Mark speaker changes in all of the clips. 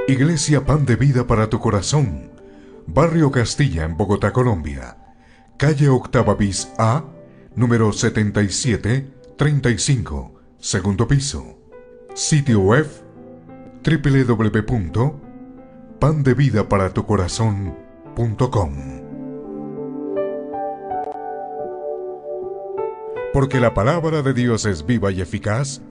Speaker 1: Iglesia Pan de Vida para tu Corazón, Barrio Castilla en Bogotá, Colombia. Calle Octava bis A, número 7735, segundo piso. Sitio web www.pandevidaparatucorazon.com. Porque la palabra de Dios es viva y eficaz,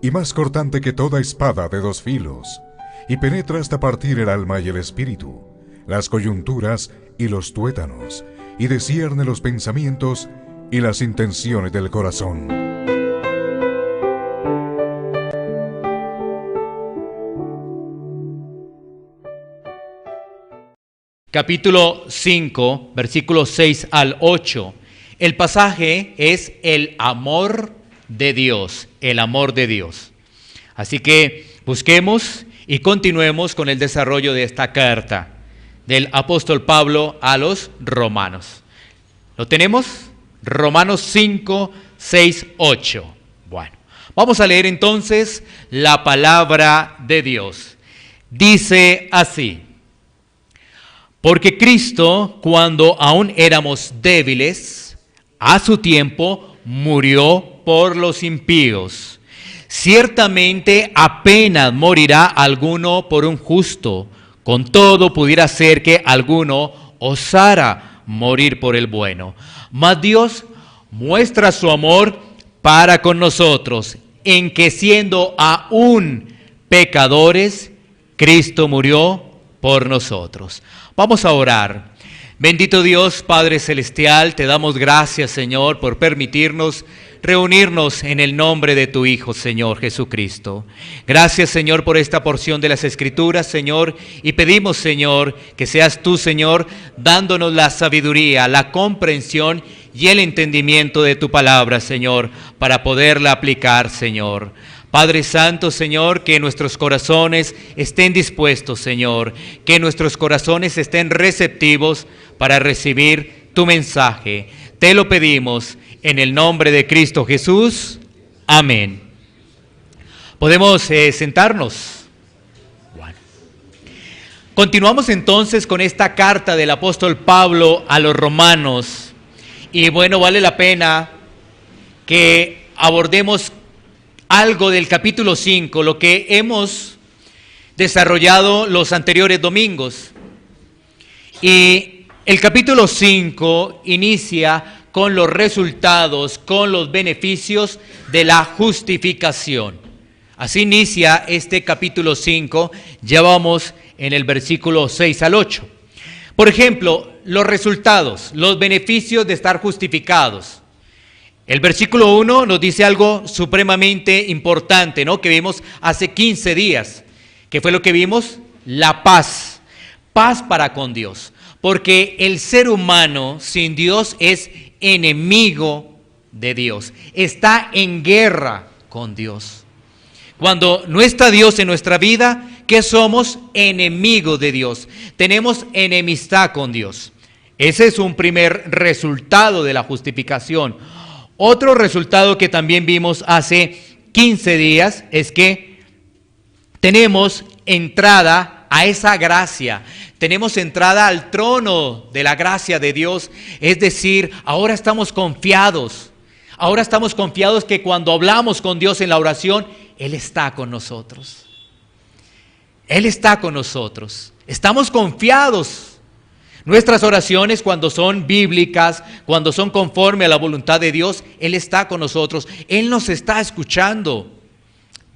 Speaker 1: y más cortante que toda espada de dos filos, y penetra hasta partir el alma y el espíritu, las coyunturas y los tuétanos, y discierne los pensamientos y las intenciones del corazón.
Speaker 2: Capítulo 5, versículos 6 al 8. El pasaje es el amor de Dios, el amor de Dios. Así que busquemos y continuemos con el desarrollo de esta carta del apóstol Pablo a los romanos. ¿Lo tenemos? Romanos 5, 6, 8. Bueno, vamos a leer entonces la palabra de Dios. Dice así: porque Cristo, cuando aún éramos débiles, a su tiempo murió por los impíos. Ciertamente apenas morirá alguno por un justo, con todo pudiera ser que alguno osara morir por el bueno. Mas Dios muestra su amor para con nosotros, en que siendo aún pecadores, Cristo murió por nosotros. Vamos a orar. Bendito Dios, Padre Celestial, te damos gracias, Señor, por permitirnos reunirnos en el nombre de tu Hijo, Señor Jesucristo. Gracias, Señor, por esta porción de las Escrituras, Señor, y pedimos, Señor, que seas tú, Señor, dándonos la sabiduría, la comprensión y el entendimiento de tu palabra, Señor, para poderla aplicar, Señor. Padre Santo, Señor, que nuestros corazones estén dispuestos, Señor, que nuestros corazones estén receptivos para recibir tu mensaje. Te lo pedimos en el nombre de Cristo Jesús. Amén. ¿Podemos sentarnos? Bueno. Continuamos entonces con esta carta del apóstol Pablo a los romanos. Y bueno, vale la pena que abordemos algo del capítulo 5, lo que hemos desarrollado los anteriores domingos. Y el capítulo 5 inicia con los resultados, con los beneficios de la justificación. Así inicia este capítulo 5, ya vamos en el versículo 6 al 8. Por ejemplo, los resultados, los beneficios de estar justificados. El versículo 1 nos dice algo supremamente importante, ¿no? Que vimos hace 15 días. ¿Qué fue lo que vimos? La paz. Paz para con Dios. Porque el ser humano sin Dios es enemigo de Dios. Está en guerra con Dios. Cuando no está Dios en nuestra vida, ¿qué somos? Enemigos de Dios. Tenemos enemistad con Dios. Ese es un primer resultado de la justificación. Otro resultado que también vimos hace 15 días es que tenemos entrada a esa gracia, tenemos entrada al trono de la gracia de Dios, es decir, ahora estamos confiados que cuando hablamos con Dios en la oración, Él está con nosotros. Él está con nosotros, estamos confiados. Nuestras oraciones, cuando son bíblicas, cuando son conforme a la voluntad de Dios, Él está con nosotros, Él nos está escuchando.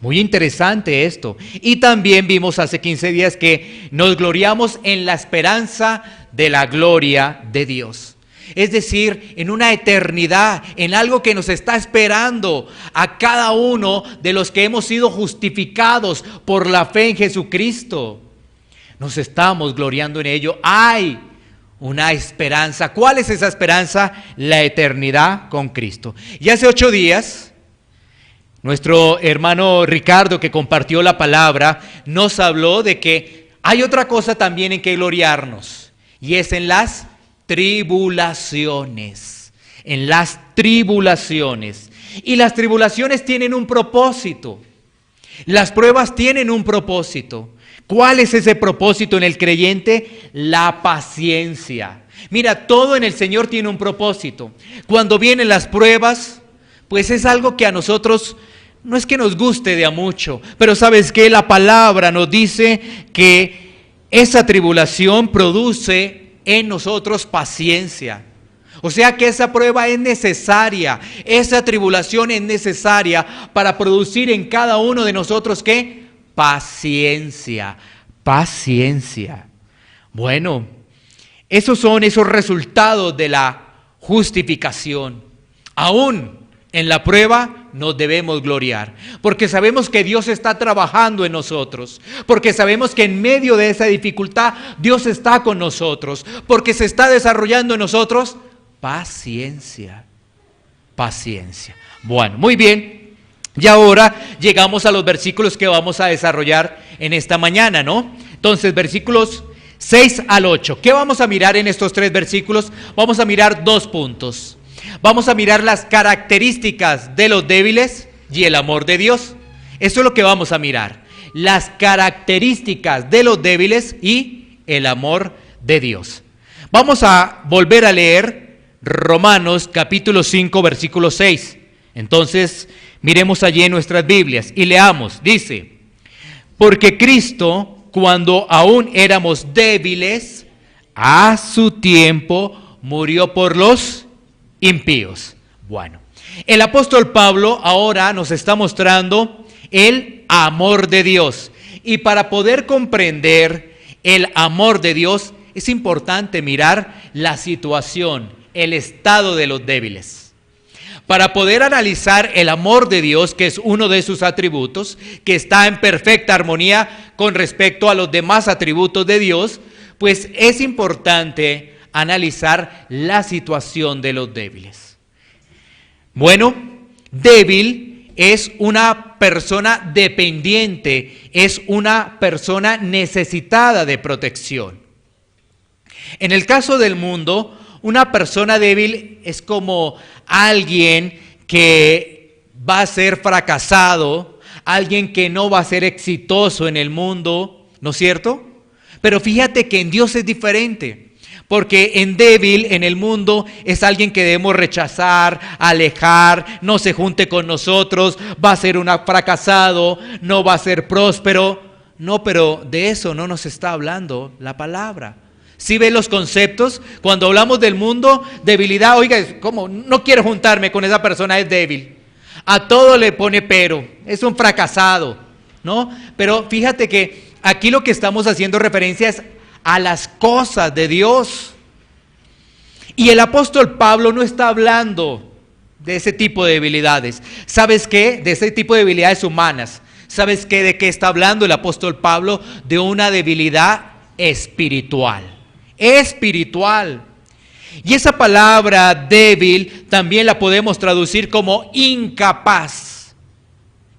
Speaker 2: Muy interesante esto. Y también vimos hace 15 días que nos gloriamos en la esperanza de la gloria de Dios. Es decir, en una eternidad, en algo que nos está esperando a cada uno de los que hemos sido justificados por la fe en Jesucristo. Nos estamos gloriando en ello. Hay una esperanza. ¿Cuál es esa esperanza? La eternidad con Cristo. Y hace 8 días, nuestro hermano Ricardo, que compartió la palabra, nos habló de que hay otra cosa también en que gloriarnos, y es en las tribulaciones. En las tribulaciones. Y las tribulaciones tienen un propósito. Las pruebas tienen un propósito. ¿Cuál es ese propósito en el creyente? La paciencia. Mira, todo en el Señor tiene un propósito. Cuando vienen las pruebas, pues es algo que a nosotros no es que nos guste de a mucho, pero ¿sabes qué? La palabra nos dice que esa tribulación produce en nosotros paciencia. O sea que esa prueba es necesaria, esa tribulación es necesaria para producir en cada uno de nosotros, ¿qué? Paciencia, paciencia. Bueno, esos son esos resultados de la justificación. Aún en la prueba nos debemos gloriar, porque sabemos que Dios está trabajando en nosotros, porque sabemos que en medio de esa dificultad Dios está con nosotros, porque se está desarrollando en nosotros paciencia, paciencia. Bueno, muy bien. Y ahora llegamos a los versículos que vamos a desarrollar en esta mañana, ¿no? Entonces, versículos 6 al 8. ¿Qué vamos a mirar en estos 3 versículos? Vamos a mirar 2 puntos. Vamos a mirar las características de los débiles y el amor de Dios. Eso es lo que vamos a mirar. Las características de los débiles y el amor de Dios. Vamos a volver a leer Romanos capítulo 5, versículo 6. Entonces, miremos allí en nuestras Biblias y leamos. Dice, porque Cristo, cuando aún éramos débiles, a su tiempo murió por los impíos. Bueno, el apóstol Pablo ahora nos está mostrando el amor de Dios. Y para poder comprender el amor de Dios, es importante mirar la situación, el estado de los débiles. Para poder analizar el amor de Dios, que es uno de sus atributos, que está en perfecta armonía con respecto a los demás atributos de Dios, pues es importante analizar la situación de los débiles. Bueno, débil es una persona dependiente, es una persona necesitada de protección. En el caso del mundo, una persona débil es como alguien que va a ser fracasado, alguien que no va a ser exitoso en el mundo, ¿no es cierto? Pero fíjate que en Dios es diferente, porque en débil, en el mundo, es alguien que debemos rechazar, alejar, no se junte con nosotros, va a ser un fracasado, no va a ser próspero. No, pero de eso no nos está hablando la palabra. ¿Sí ven los conceptos? Cuando hablamos del mundo, debilidad, oiga, ¿cómo? No quiero juntarme con esa persona, es débil. A todo le pone pero, es un fracasado, ¿no? Pero fíjate que aquí lo que estamos haciendo referencia es a las cosas de Dios. Y el apóstol Pablo no está hablando de ese tipo de debilidades. ¿Sabes qué? De ese tipo de debilidades humanas. ¿Sabes qué? ¿De qué está hablando el apóstol Pablo? De una debilidad espiritual. Espiritual. Y esa palabra débil también la podemos traducir como incapaz.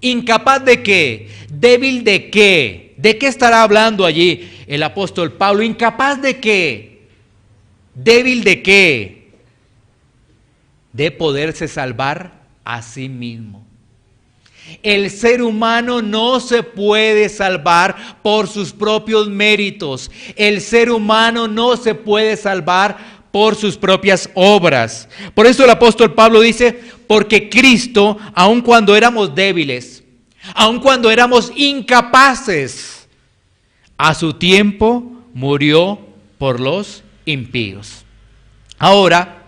Speaker 2: ¿Incapaz de qué? ¿Débil de qué? ¿De qué estará hablando allí el apóstol Pablo? ¿Incapaz de qué? ¿Débil de qué? De poderse salvar a sí mismo. El ser humano no se puede salvar por sus propios méritos. El ser humano no se puede salvar por sus propias obras. Por eso el apóstol Pablo dice, porque Cristo, aun cuando éramos débiles, aun cuando éramos incapaces, a su tiempo murió por los impíos. Ahora,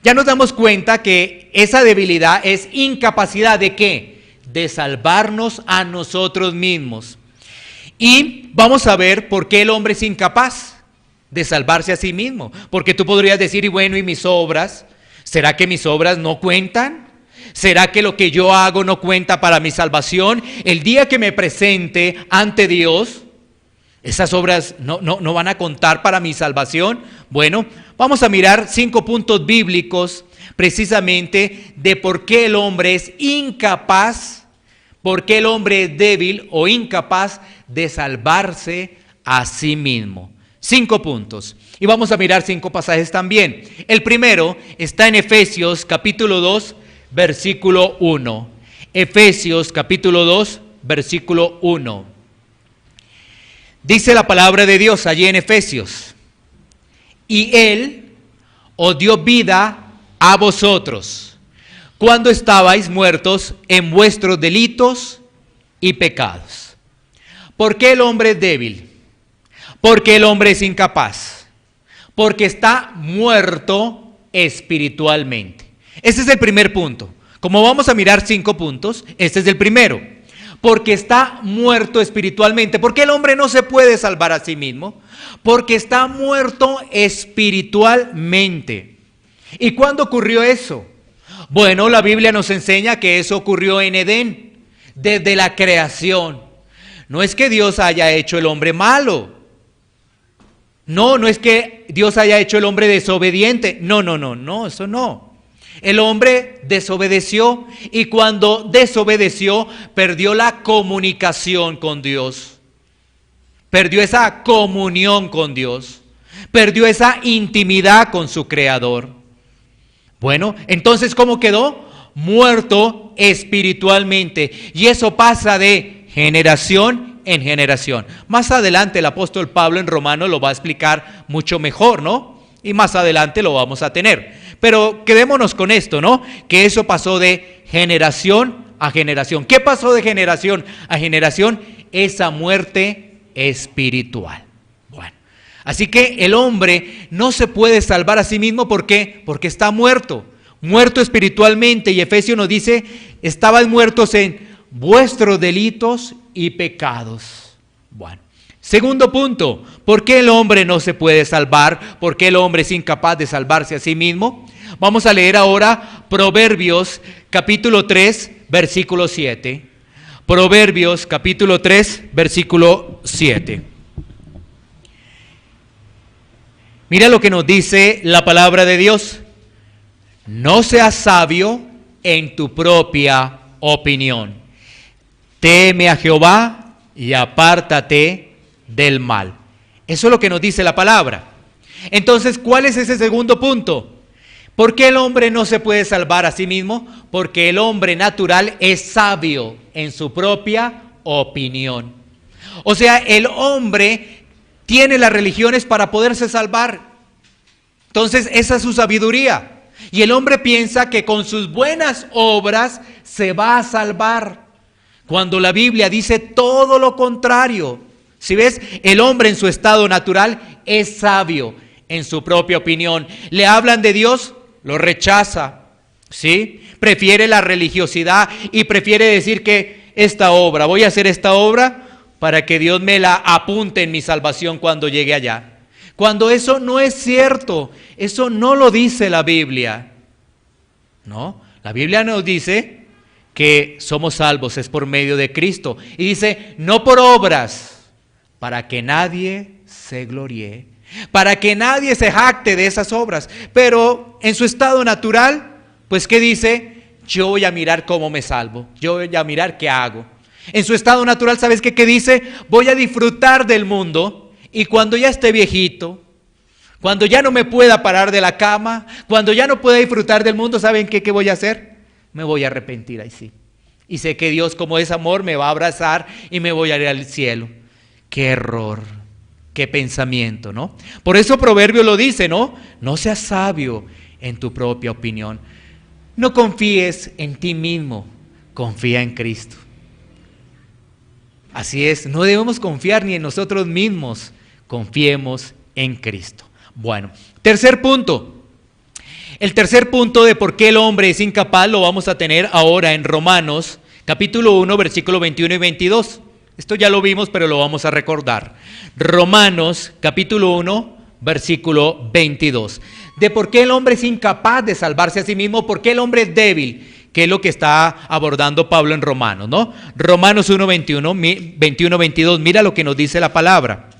Speaker 2: ya nos damos cuenta que esa debilidad es incapacidad ¿de qué? De salvarnos a nosotros mismos. Y vamos a ver por qué el hombre es incapaz de salvarse a sí mismo. Porque tú podrías decir, y bueno, ¿y mis obras? ¿Será que mis obras no cuentan? ¿Será que lo que yo hago no cuenta para mi salvación? El día que me presente ante Dios, ¿esas obras no van a contar para mi salvación? Bueno, vamos a mirar 5 puntos bíblicos precisamente de por qué el hombre es incapaz, por qué el hombre es débil o incapaz de salvarse a sí mismo. 5 puntos. Y vamos a mirar 5 pasajes también. El primero está en Efesios capítulo 2, versículo 1. Efesios capítulo 2, versículo 1. Dice la palabra de Dios allí en Efesios: y Él os dio vida a vosotros, cuando estabais muertos en vuestros delitos y pecados. ¿Por qué el hombre es débil? Porque el hombre es incapaz. Porque está muerto espiritualmente. Ese es el primer punto. Como vamos a mirar 5 puntos, este es el primero. Porque está muerto espiritualmente. ¿Por qué el hombre no se puede salvar a sí mismo? Porque está muerto espiritualmente. ¿Y cuándo ocurrió eso? Bueno, la Biblia nos enseña que eso ocurrió en Edén, desde la creación. No es que Dios haya hecho el hombre malo. No es que Dios haya hecho el hombre desobediente. No, eso no. El hombre desobedeció y cuando desobedeció perdió la comunicación con Dios. Perdió esa comunión con Dios. Perdió esa intimidad con su Creador. Bueno, entonces ¿cómo quedó? Muerto espiritualmente. Y eso pasa de generación en generación. Más adelante el apóstol Pablo en Romanos lo va a explicar mucho mejor, ¿no? Y más adelante lo vamos a tener. Pero quedémonos con esto, ¿no? Que eso pasó de generación a generación. ¿Qué pasó de generación a generación? Esa muerte espiritual. Bueno, así que el hombre no se puede salvar a sí mismo. ¿Por qué? Porque está muerto espiritualmente. Y Efesios nos dice, estaban muertos en vuestros delitos y pecados. Bueno. Segundo punto, ¿por qué el hombre no se puede salvar? ¿Por qué el hombre es incapaz de salvarse a sí mismo? Vamos a leer ahora Proverbios capítulo 3, versículo 7. Proverbios capítulo 3, versículo 7. Mira lo que nos dice la palabra de Dios. No seas sabio en tu propia opinión. Teme a Jehová y apártate del mal. Eso es lo que nos dice la palabra. Entonces, ¿cuál es ese segundo punto? ¿Por qué el hombre no se puede salvar a sí mismo? Porque el hombre natural es sabio en su propia opinión. O sea, el hombre tiene las religiones para poderse salvar. Entonces, esa es su sabiduría. Y el hombre piensa que con sus buenas obras se va a salvar, cuando la Biblia dice todo lo contrario. Si ves, el hombre en su estado natural es sabio en su propia opinión. Le hablan de Dios, lo rechaza, ¿sí? Prefiere la religiosidad y prefiere decir que voy a hacer esta obra para que Dios me la apunte en mi salvación cuando llegue allá. Cuando eso no es cierto, eso no lo dice la Biblia. No, la Biblia nos dice que somos salvos es por medio de Cristo. Y dice, no por obras, para que nadie se gloríe, para que nadie se jacte de esas obras. Pero en su estado natural, pues ¿qué dice? Yo voy a mirar cómo me salvo, yo voy a mirar qué hago. En su estado natural, ¿sabes qué dice? Voy a disfrutar del mundo y cuando ya esté viejito, cuando ya no me pueda parar de la cama, cuando ya no pueda disfrutar del mundo, ¿saben qué voy a hacer? Me voy a arrepentir, ahí sí. Y sé que Dios, como es amor, me va a abrazar y me voy a ir al cielo. ¡Qué error! ¡Qué pensamiento!, ¿no? Por eso Proverbio lo dice, ¿no? No seas sabio en tu propia opinión. No confíes en ti mismo, confía en Cristo. Así es, no debemos confiar ni en nosotros mismos, confiemos en Cristo. Bueno, tercer punto. El tercer punto de por qué el hombre es incapaz lo vamos a tener ahora en Romanos, capítulo 1, versículos 21 y 22. Esto ya lo vimos, pero lo vamos a recordar. Romanos, capítulo 1, versículo 22. De por qué el hombre es incapaz de salvarse a sí mismo, por qué el hombre es débil, que es lo que está abordando Pablo en Romanos, ¿no? Romanos 1, 21, 22, mira lo que nos dice la palabra.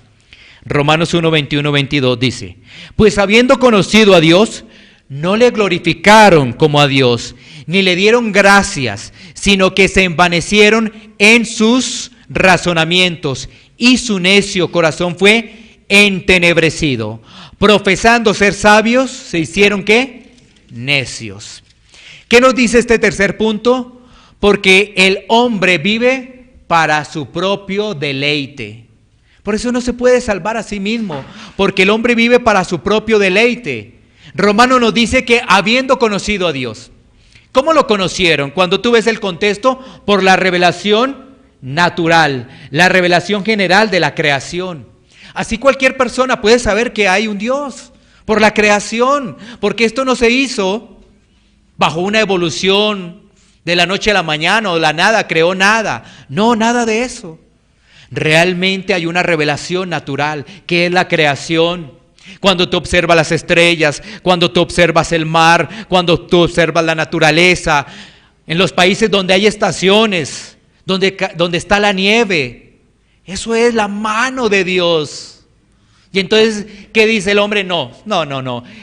Speaker 2: Romanos 1, 21, 22 dice, pues habiendo conocido a Dios, no le glorificaron como a Dios, ni le dieron gracias, sino que se envanecieron en sus razonamientos, y su necio corazón fue entenebrecido. Profesando ser sabios, se hicieron ¿qué? Necios. ¿Qué nos dice este tercer punto? Porque el hombre vive para su propio deleite. Por eso no se puede salvar a sí mismo, porque el hombre vive para su propio deleite. Romano nos dice que habiendo conocido a Dios. ¿Cómo lo conocieron? Cuando tú ves el contexto, por la revelación natural, la revelación general de la creación. Así cualquier persona puede saber que hay un Dios, por la creación, porque esto no se hizo bajo una evolución de la noche a la mañana o de la nada creó nada. No, nada de eso. Realmente hay una revelación natural, que es la creación. Cuando tú observas las estrellas, cuando tú observas el mar, cuando tú observas la naturaleza, en los países donde hay estaciones, donde está la nieve, eso es la mano de Dios. Y entonces, ¿qué dice el hombre? No,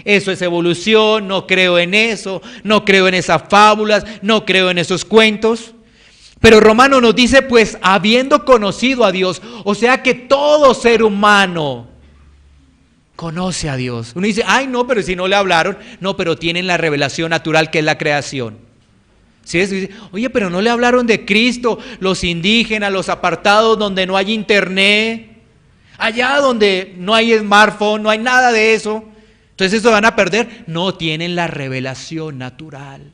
Speaker 2: eso es evolución, no creo en eso, no creo en esas fábulas, no creo en esos cuentos. Pero Romano nos dice, pues, habiendo conocido a Dios, o sea que todo ser humano conoce a Dios. Uno dice, ay no, pero si no le hablaron, no, pero tienen la revelación natural que es la creación. ¿Sí? Dice, oye, pero no le hablaron de Cristo, los indígenas, los apartados donde no hay internet, allá donde no hay smartphone, no hay nada de eso. Entonces eso van a perder. No tienen la revelación natural.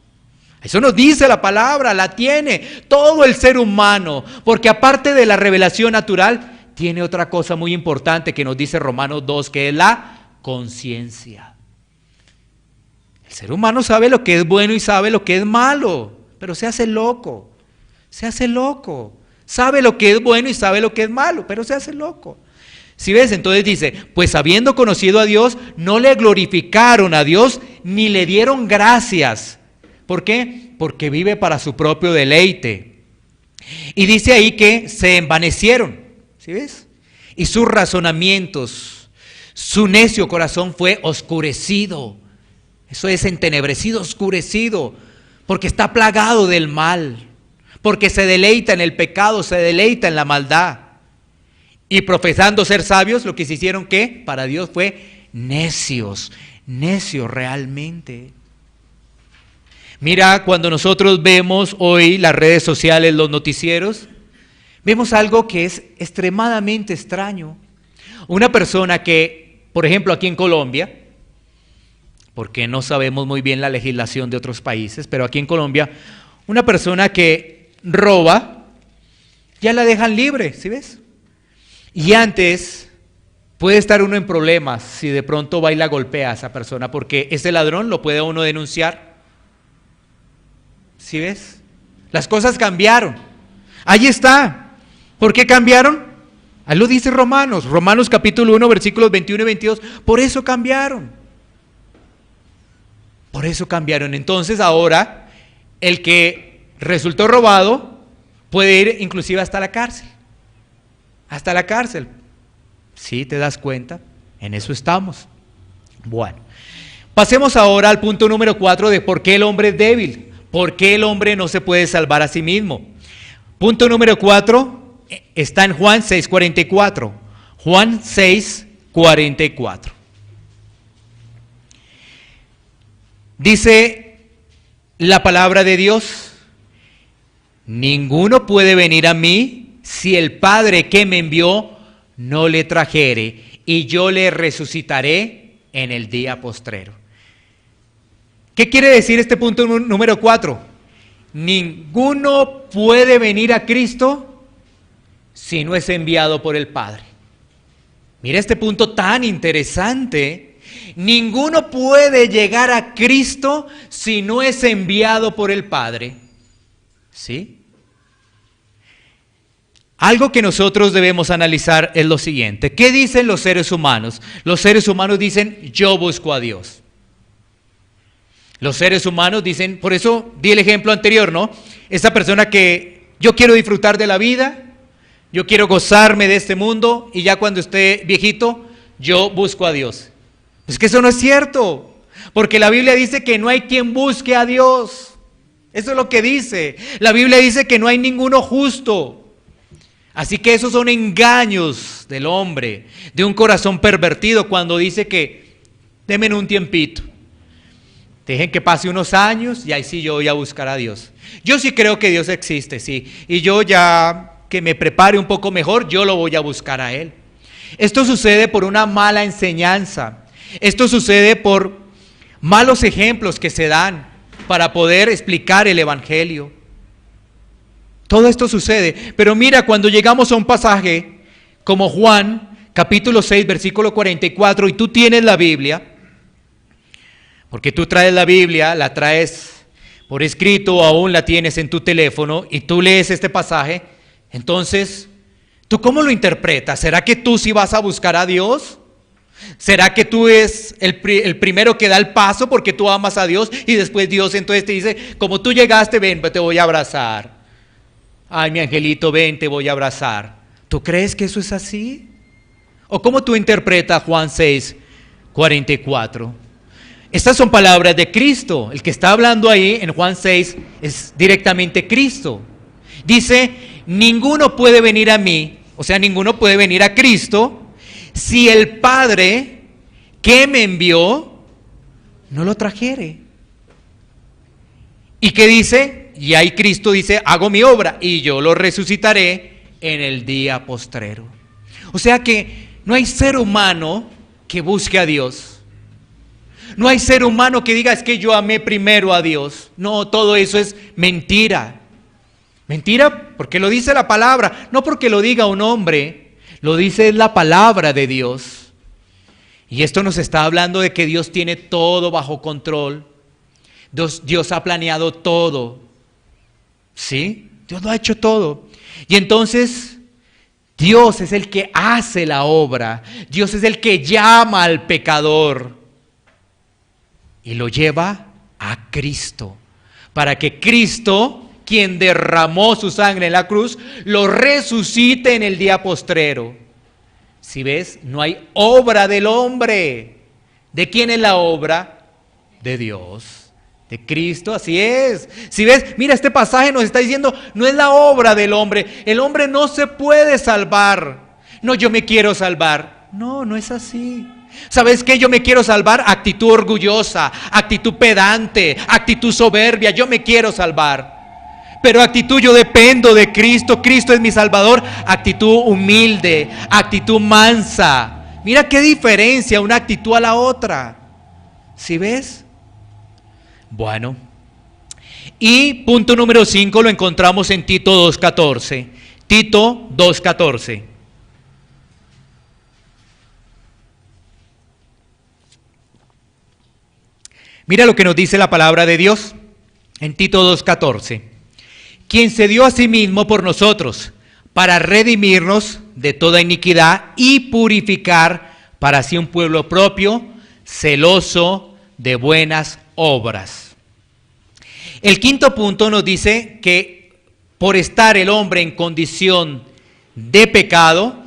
Speaker 2: Eso nos dice la palabra, la tiene todo el ser humano, porque aparte de la revelación natural, tiene otra cosa muy importante que nos dice Romanos 2, que es la conciencia. El ser humano sabe lo que es bueno y sabe lo que es malo, pero se hace loco, sabe lo que es bueno y sabe lo que es malo, pero se hace loco. ¿Sí ves? Entonces dice, pues habiendo conocido a Dios, no le glorificaron a Dios ni le dieron gracias. ¿Por qué? Porque vive para su propio deleite. Y dice ahí que se envanecieron, ¿sí ves? Y sus razonamientos, su necio corazón fue oscurecido. Eso es entenebrecido, oscurecido, porque está plagado del mal, porque se deleita en el pecado, se deleita en la maldad. Y profesando ser sabios, lo que se hicieron, ¿qué? Para Dios fue necios realmente. Mira, cuando nosotros vemos hoy las redes sociales, los noticieros, vemos algo que es extremadamente extraño. Una persona que, por ejemplo, aquí en Colombia, porque no sabemos muy bien la legislación de otros países, pero aquí en Colombia, una persona que roba, ya la dejan libre, ¿sí ves? Y antes puede estar uno en problemas si de pronto va y la golpea a esa persona, porque ese ladrón lo puede uno denunciar. ¿Sí ves? Las cosas cambiaron. Ahí está. ¿Por qué cambiaron? Ahí lo dice Romanos capítulo 1, versículos 21 y 22. Por eso cambiaron. Entonces ahora, el que resultó robado puede ir inclusive hasta la cárcel. ¿Sí te das cuenta? En eso estamos. Bueno, pasemos ahora al punto número 4 de por qué el hombre es débil. ¿Por qué el hombre no se puede salvar a sí mismo? Punto número 4 está en Juan 6:44. Juan 6:44. Dice la palabra de Dios: ninguno puede venir a mí si el Padre que me envió no le trajere, y yo le resucitaré en el día postrero. ¿Qué quiere decir este punto número 4? Ninguno puede venir a Cristo si no es enviado por el Padre. Mira este punto tan interesante. Ninguno puede llegar a Cristo si no es enviado por el Padre. ¿Sí? Algo que nosotros debemos analizar es lo siguiente. ¿Qué dicen los seres humanos? Los seres humanos dicen, yo busco a Dios. Los seres humanos dicen, por eso di el ejemplo anterior, ¿no? Esa persona que yo quiero disfrutar de la vida, yo quiero gozarme de este mundo y ya cuando esté viejito, yo busco a Dios. Es que eso no es cierto, porque la Biblia dice que no hay quien busque a Dios. Eso es lo que dice. La Biblia dice que no hay ninguno justo. Así que esos son engaños del hombre, de un corazón pervertido cuando dice que denme un tiempito. Dejen que pase unos años y ahí sí yo voy a buscar a Dios. Yo sí creo que Dios existe, sí. Y yo ya que me prepare un poco mejor, yo lo voy a buscar a Él. Esto sucede por una mala enseñanza. Esto sucede por malos ejemplos que se dan para poder explicar el Evangelio. Todo esto sucede. Pero mira, cuando llegamos a un pasaje como Juan, capítulo 6, versículo 44, y tú tienes la Biblia, porque tú traes la Biblia, la traes por escrito o aún la tienes en tu teléfono, y tú lees este pasaje, entonces, ¿tú cómo lo interpretas? ¿Será que tú sí vas a buscar a Dios? ¿Será que tú eres el primero que da el paso porque tú amas a Dios y después Dios entonces te dice, como tú llegaste, ven, te voy a abrazar? Ay, mi angelito, ven, te voy a abrazar. ¿Tú crees que eso es así? ¿O cómo tú interpretas Juan 6, 44? Estas son palabras de Cristo. El que está hablando ahí en Juan 6 es directamente Cristo. Dice, ninguno puede venir a mí, o sea, ninguno puede venir a Cristo si el Padre que me envió no lo trajere. ¿Y qué dice? Y ahí Cristo dice, hago mi obra y yo lo resucitaré en el día postrero. O sea que no hay ser humano que busque a Dios. No hay ser humano que diga, es que yo amé primero a Dios. No, todo eso es mentira. Mentira porque lo dice la palabra, no porque lo diga un hombre. Lo dice la palabra de Dios. Y esto nos está hablando de que Dios tiene todo bajo control. Dios ha planeado todo. ¿Sí? Dios lo ha hecho todo. Y entonces, Dios es el que hace la obra. Dios es el que llama al pecador. Y lo lleva a Cristo. Para que Cristo, quien derramó su sangre en la cruz, lo resucite en el día postrero. Si ves, no hay obra del hombre. ¿De quién es la obra? De Dios, de Cristo, así es. Si ves, mira, este pasaje nos está diciendo, no es la obra del hombre. El hombre no se puede salvar. No, yo me quiero salvar. No, no es así. ¿Sabes qué? Yo me quiero salvar. Actitud orgullosa, actitud pedante, actitud soberbia. Yo me quiero salvar. Pero actitud, yo dependo de Cristo, Cristo es mi Salvador. Actitud humilde, actitud mansa. Mira qué diferencia una actitud a la otra. ¿Sí ves? Bueno. Y punto número 5 lo encontramos en Tito 2:14. Tito 2:14. Mira lo que nos dice la palabra de Dios en Tito 2:14. Quien se dio a sí mismo por nosotros, para redimirnos de toda iniquidad y purificar para sí un pueblo propio, celoso de buenas obras. El quinto punto nos dice que por estar el hombre en condición de pecado,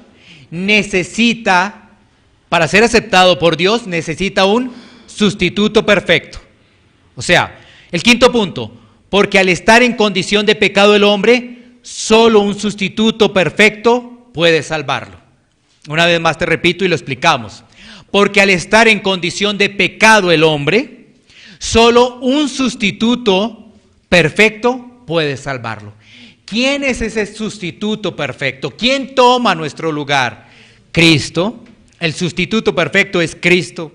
Speaker 2: necesita, para ser aceptado por Dios, necesita un sustituto perfecto. O sea, el quinto punto, porque al estar en condición de pecado el hombre, solo un sustituto perfecto puede salvarlo. Una vez más te repito y lo explicamos. Porque al estar en condición de pecado el hombre, solo un sustituto perfecto puede salvarlo. ¿Quién es ese sustituto perfecto? ¿Quién toma nuestro lugar? Cristo. El sustituto perfecto es Cristo.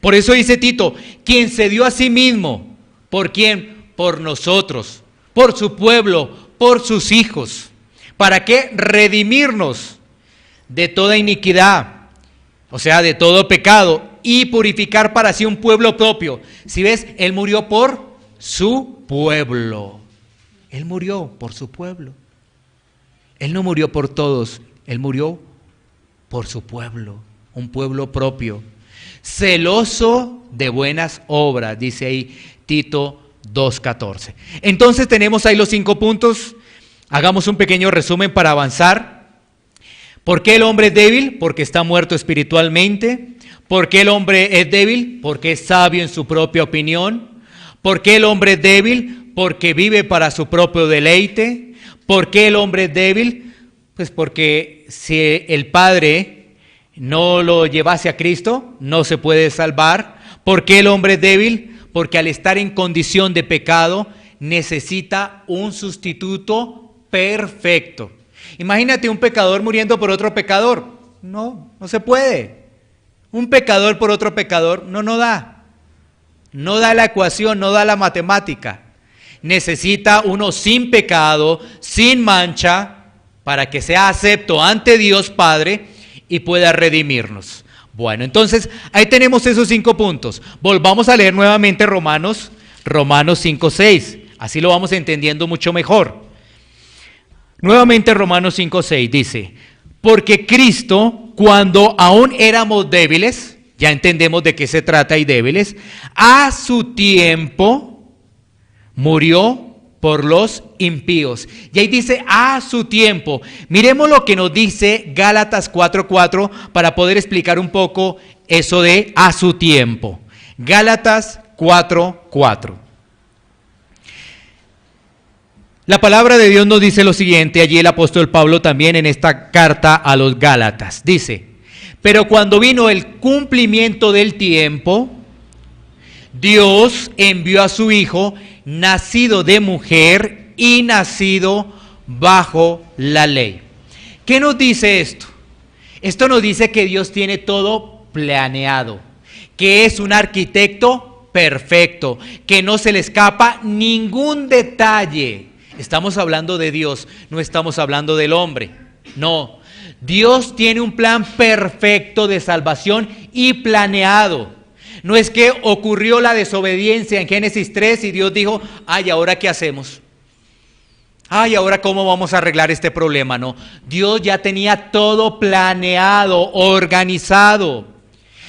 Speaker 2: Por eso dice Tito, quien se dio a sí mismo. ¿Por quién? Por nosotros, por su pueblo, por sus hijos. ¿Para qué? Redimirnos de toda iniquidad, o sea, de todo pecado, y purificar para sí un pueblo propio. Si ves, Él murió por su pueblo. Él murió por su pueblo. Él no murió por todos, Él murió por su pueblo, un pueblo propio. Celoso de buenas obras, dice ahí Tito 2:14. Entonces tenemos ahí los 5 puntos. Hagamos un pequeño resumen para avanzar. ¿Por qué el hombre es débil? Porque está muerto espiritualmente. ¿Por qué el hombre es débil? Porque es sabio en su propia opinión. ¿Por qué el hombre es débil? Porque vive para su propio deleite. ¿Por qué el hombre es débil? Pues porque si el Padre no lo llevase a Cristo, no se puede salvar. ¿Por qué el hombre es débil? Porque al estar en condición de pecado, necesita un sustituto perfecto. Imagínate un pecador muriendo por otro pecador. No se puede. Un pecador por otro pecador, no da. No da la ecuación, no da la matemática. Necesita uno sin pecado, sin mancha, para que sea acepto ante Dios Padre y pueda redimirnos. Bueno, entonces ahí tenemos esos 5 puntos. Volvamos a leer nuevamente Romanos 5:6. Así lo vamos entendiendo mucho mejor. Nuevamente Romanos 5:6 dice: porque Cristo, cuando aún éramos débiles, ya entendemos de qué se trata y débiles, a su tiempo murió por los impíos. Y ahí dice a su tiempo. Miremos lo que nos dice Gálatas 4:4 para poder explicar un poco eso de a su tiempo. Gálatas 4:4. La palabra de Dios nos dice lo siguiente, allí el apóstol Pablo también en esta carta a los Gálatas. Dice: pero cuando vino el cumplimiento del tiempo, Dios envió a su Hijo, nacido de mujer y nacido bajo la ley. ¿Qué nos dice esto? Esto nos dice que Dios tiene todo planeado, que es un arquitecto perfecto, que no se le escapa ningún detalle. Estamos hablando de Dios, no estamos hablando del hombre. No, Dios tiene un plan perfecto de salvación y planeado. No es que ocurrió la desobediencia en Génesis 3 y Dios dijo: ay, ¿ahora qué hacemos? Ay, ¿ahora cómo vamos a arreglar este problema? No, Dios ya tenía todo planeado, organizado.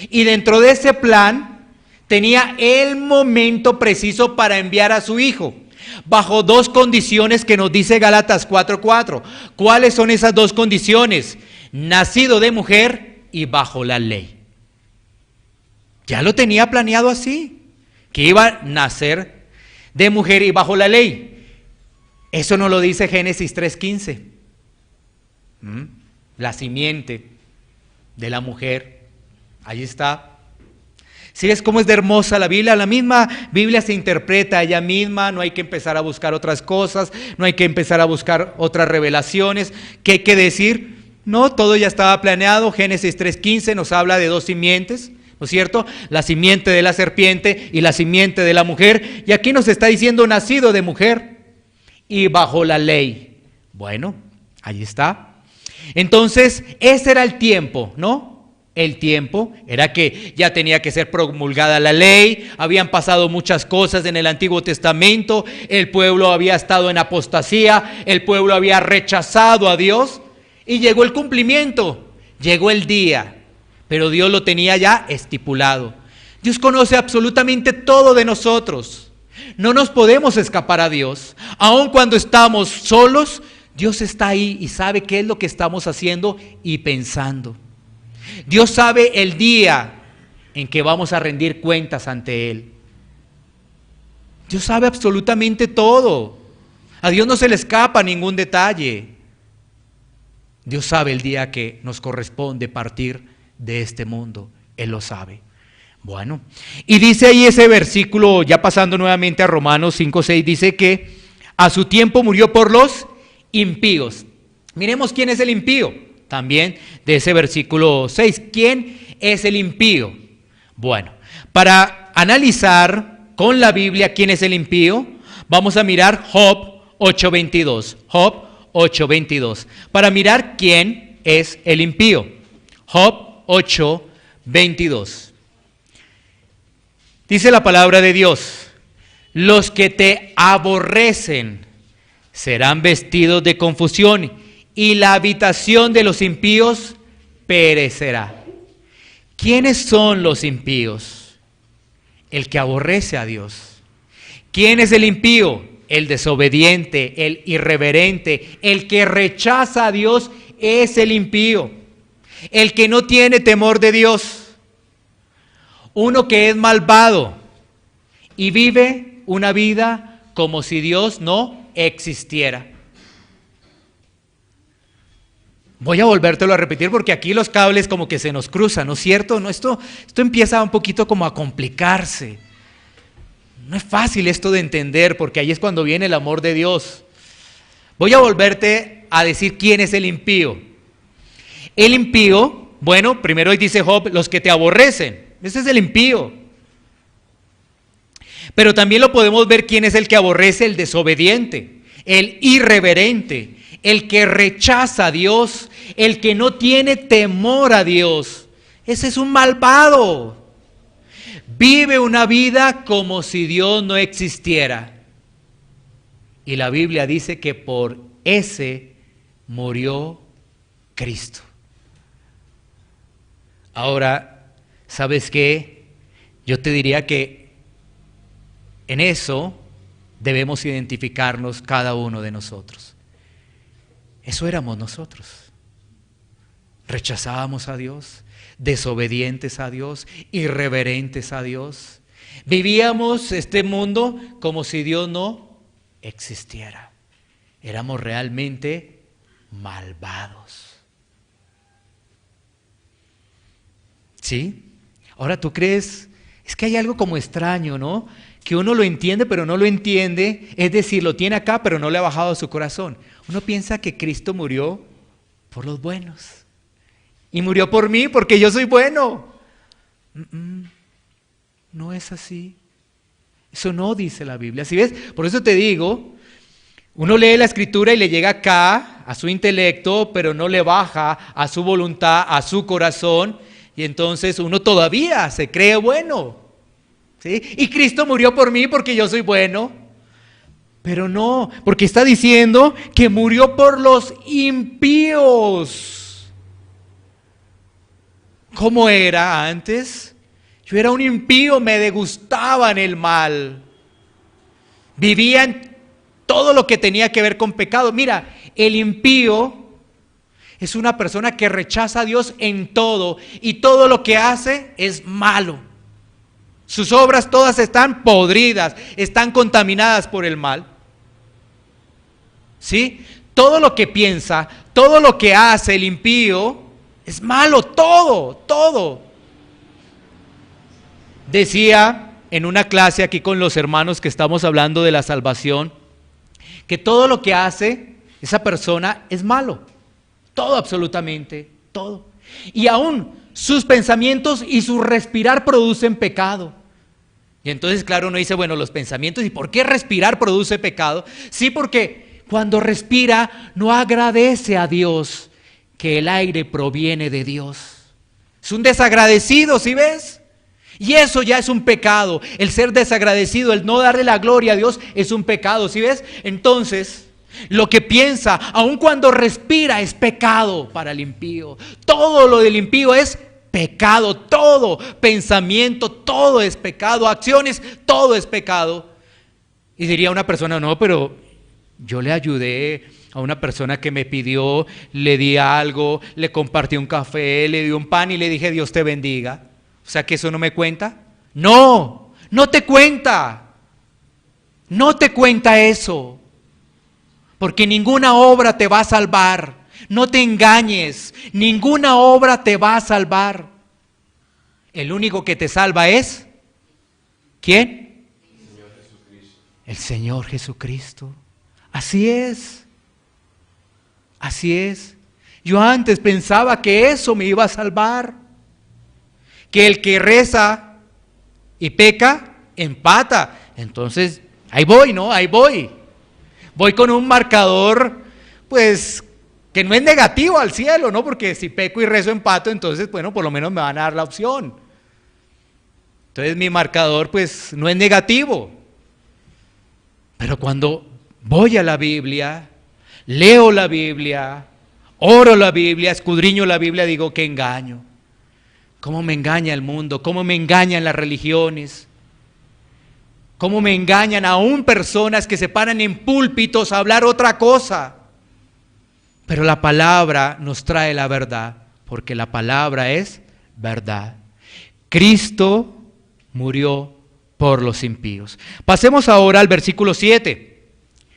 Speaker 2: Y dentro de ese plan tenía el momento preciso para enviar a su Hijo, bajo 2 condiciones que nos dice Gálatas 4:4. ¿Cuáles son esas 2 condiciones? Nacido de mujer y bajo la ley. Ya lo tenía planeado así, que iba a nacer de mujer y bajo la ley. Eso nos lo dice Génesis 3:15. La simiente de la mujer, ahí está. ¿Sí ves cómo es de hermosa la Biblia? La misma Biblia se interpreta a ella misma, no hay que empezar a buscar otras cosas, no hay que empezar a buscar otras revelaciones. ¿Qué hay que decir? No, todo ya estaba planeado. Génesis 3:15 nos habla de 2 simientes, ¿no es cierto? La simiente de la serpiente y la simiente de la mujer. Y aquí nos está diciendo nacido de mujer y bajo la ley. Bueno, ahí está. Entonces, ese era el tiempo, ¿no? El tiempo era que ya tenía que ser promulgada la ley, habían pasado muchas cosas en el Antiguo Testamento, el pueblo había estado en apostasía, el pueblo había rechazado a Dios y llegó el cumplimiento, llegó el día, pero Dios lo tenía ya estipulado. Dios conoce absolutamente todo de nosotros, no nos podemos escapar a Dios, aun cuando estamos solos, Dios está ahí y sabe qué es lo que estamos haciendo y pensando. Dios sabe el día en que vamos a rendir cuentas ante Él. Dios sabe absolutamente todo. A Dios no se le escapa ningún detalle. Dios sabe el día que nos corresponde partir de este mundo. Él lo sabe. Bueno, y dice ahí ese versículo, ya pasando nuevamente a Romanos 5:6, dice que a su tiempo murió por los impíos. Miremos quién es el impío. También de ese versículo 6. ¿Quién es el impío? Bueno, para analizar con la Biblia quién es el impío, vamos a mirar Job 8:22. Job 8:22. Para mirar quién es el impío. Job 8:22. Dice la palabra de Dios: los que te aborrecen serán vestidos de confusión, y la habitación de los impíos perecerá. ¿Quiénes son los impíos? El que aborrece a Dios. ¿Quién es el impío? El desobediente, el irreverente, el que rechaza a Dios es el impío. El que no tiene temor de Dios. Uno que es malvado y vive una vida como si Dios no existiera. Voy a volvértelo a repetir porque aquí los cables como que se nos cruzan, ¿no es cierto? No, esto empieza un poquito como a complicarse. No es fácil esto de entender porque ahí es cuando viene el amor de Dios. Voy a volverte a decir quién es el impío. El impío, bueno, primero dice Job, los que te aborrecen. Ese es el impío. Pero también lo podemos ver quién es el que aborrece: el desobediente, el irreverente, el que rechaza a Dios, el que no tiene temor a Dios. Ese es un malvado. Vive una vida como si Dios no existiera. Y la Biblia dice que por ese murió Cristo. Ahora, ¿sabes qué? Yo te diría que en eso debemos identificarnos cada uno de nosotros. Eso éramos nosotros. Rechazábamos a Dios, desobedientes a Dios, irreverentes a Dios. Vivíamos este mundo como si Dios no existiera. Éramos realmente malvados. ¿Sí? Ahora tú crees, es que hay algo como extraño, ¿no? Que uno lo entiende pero no lo entiende, es decir, lo tiene acá pero no le ha bajado a su corazón. Uno piensa que Cristo murió por los buenos y murió por mí porque yo soy bueno. No es así. Eso no dice la Biblia. ¿Sí ves? Por eso te digo, uno lee la Escritura y le llega acá a su intelecto, pero no le baja a su voluntad, a su corazón. Y entonces uno todavía se cree bueno, ¿sí? Y Cristo murió por mí porque yo soy bueno. Pero no, porque está diciendo que murió por los impíos. ¿Cómo era antes? Yo era un impío, me degustaban el mal. Vivía en todo lo que tenía que ver con pecado. Mira, el impío es una persona que rechaza a Dios en todo y todo lo que hace es malo. Sus obras todas están podridas, están contaminadas por el mal. ¿Sí? Todo lo que piensa, todo lo que hace el impío es malo, todo. Decía en una clase aquí con los hermanos que estamos hablando de la salvación, que todo lo que hace esa persona es malo. Todo, absolutamente, todo. Y aún sus pensamientos y su respirar producen pecado. Y entonces, claro, uno dice, bueno, los pensamientos, ¿y por qué respirar produce pecado? Sí, porque cuando respira no agradece a Dios que el aire proviene de Dios. Es un desagradecido, ¿sí ves? Y eso ya es un pecado. El ser desagradecido, el no darle la gloria a Dios es un pecado, ¿sí ves? Entonces, lo que piensa, aun cuando respira, es pecado para el impío. Todo lo del impío es pecado, todo pensamiento, todo es pecado, acciones, todo es pecado. Y diría una persona, no, pero yo le ayudé a una persona que me pidió, le di algo, le compartí un café, le di un pan y le dije Dios te bendiga. O sea que eso no me cuenta. No, no te cuenta. No te cuenta eso. Porque ninguna obra te va a salvar. No te engañes. Ninguna obra te va a salvar. El único que te salva es ¿quién? El Señor Jesucristo. Así es. Así es. Yo antes pensaba que eso me iba a salvar. Que el que reza y peca, empata. Entonces, ahí voy, ¿no? Ahí voy. Voy con un marcador, pues, que no es negativo al cielo, ¿no? Porque si peco y rezo empato, entonces, bueno, por lo menos me van a dar la opción. Entonces mi marcador, pues, no es negativo. Pero cuando voy a la Biblia, leo la Biblia, oro la Biblia, escudriño la Biblia, digo, qué engaño. ¿Cómo me engaña el mundo? ¿Cómo me engañan las religiones? ¿Cómo me engañan aún personas que se paran en púlpitos a hablar otra cosa? Pero la palabra nos trae la verdad, porque la palabra es verdad. Cristo murió por los impíos. Pasemos ahora al versículo 7.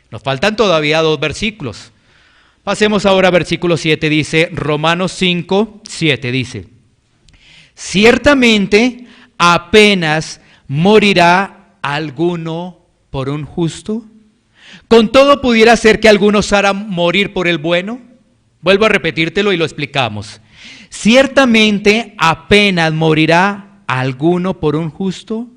Speaker 2: Nos faltan todavía 2 versículos. Pasemos ahora al versículo 7, dice Romanos 5, 7, dice: ciertamente apenas morirá alguno por un justo. ¿Con todo pudiera ser que alguno osara morir por el bueno? Vuelvo a repetírtelo y lo explicamos. Ciertamente apenas morirá alguno por un justo,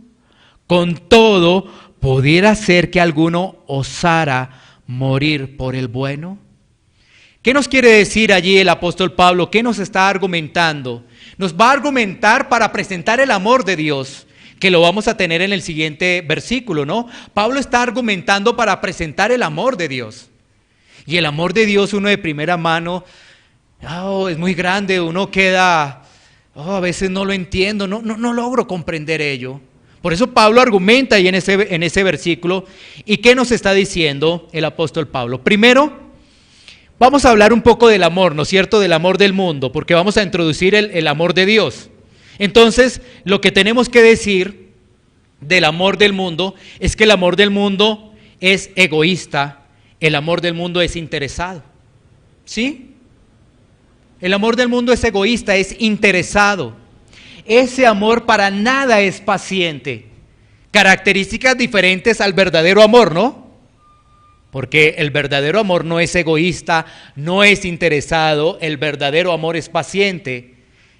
Speaker 2: con todo pudiera ser que alguno osara morir por el bueno. ¿Qué nos quiere decir allí el apóstol Pablo? ¿Qué nos está argumentando? Nos va a argumentar para presentar el amor de Dios, que lo vamos a tener en el siguiente versículo, ¿no? Pablo está argumentando para presentar el amor de Dios. Y el amor de Dios, uno de primera mano, es muy grande, uno queda, a veces no lo entiendo, no logro comprender ello. Por eso Pablo argumenta ahí en ese versículo. ¿Y qué nos está diciendo el apóstol Pablo? Primero, vamos a hablar un poco del amor, ¿no es cierto? Del amor del mundo, porque vamos a introducir el amor de Dios. Entonces, lo que tenemos que decir del amor del mundo es que el amor del mundo es egoísta, el amor del mundo es interesado. ¿Sí? El amor del mundo es egoísta, es interesado. Ese amor para nada es paciente. Características diferentes al verdadero amor, ¿no? Porque el verdadero amor no es egoísta, no es interesado, el verdadero amor es paciente.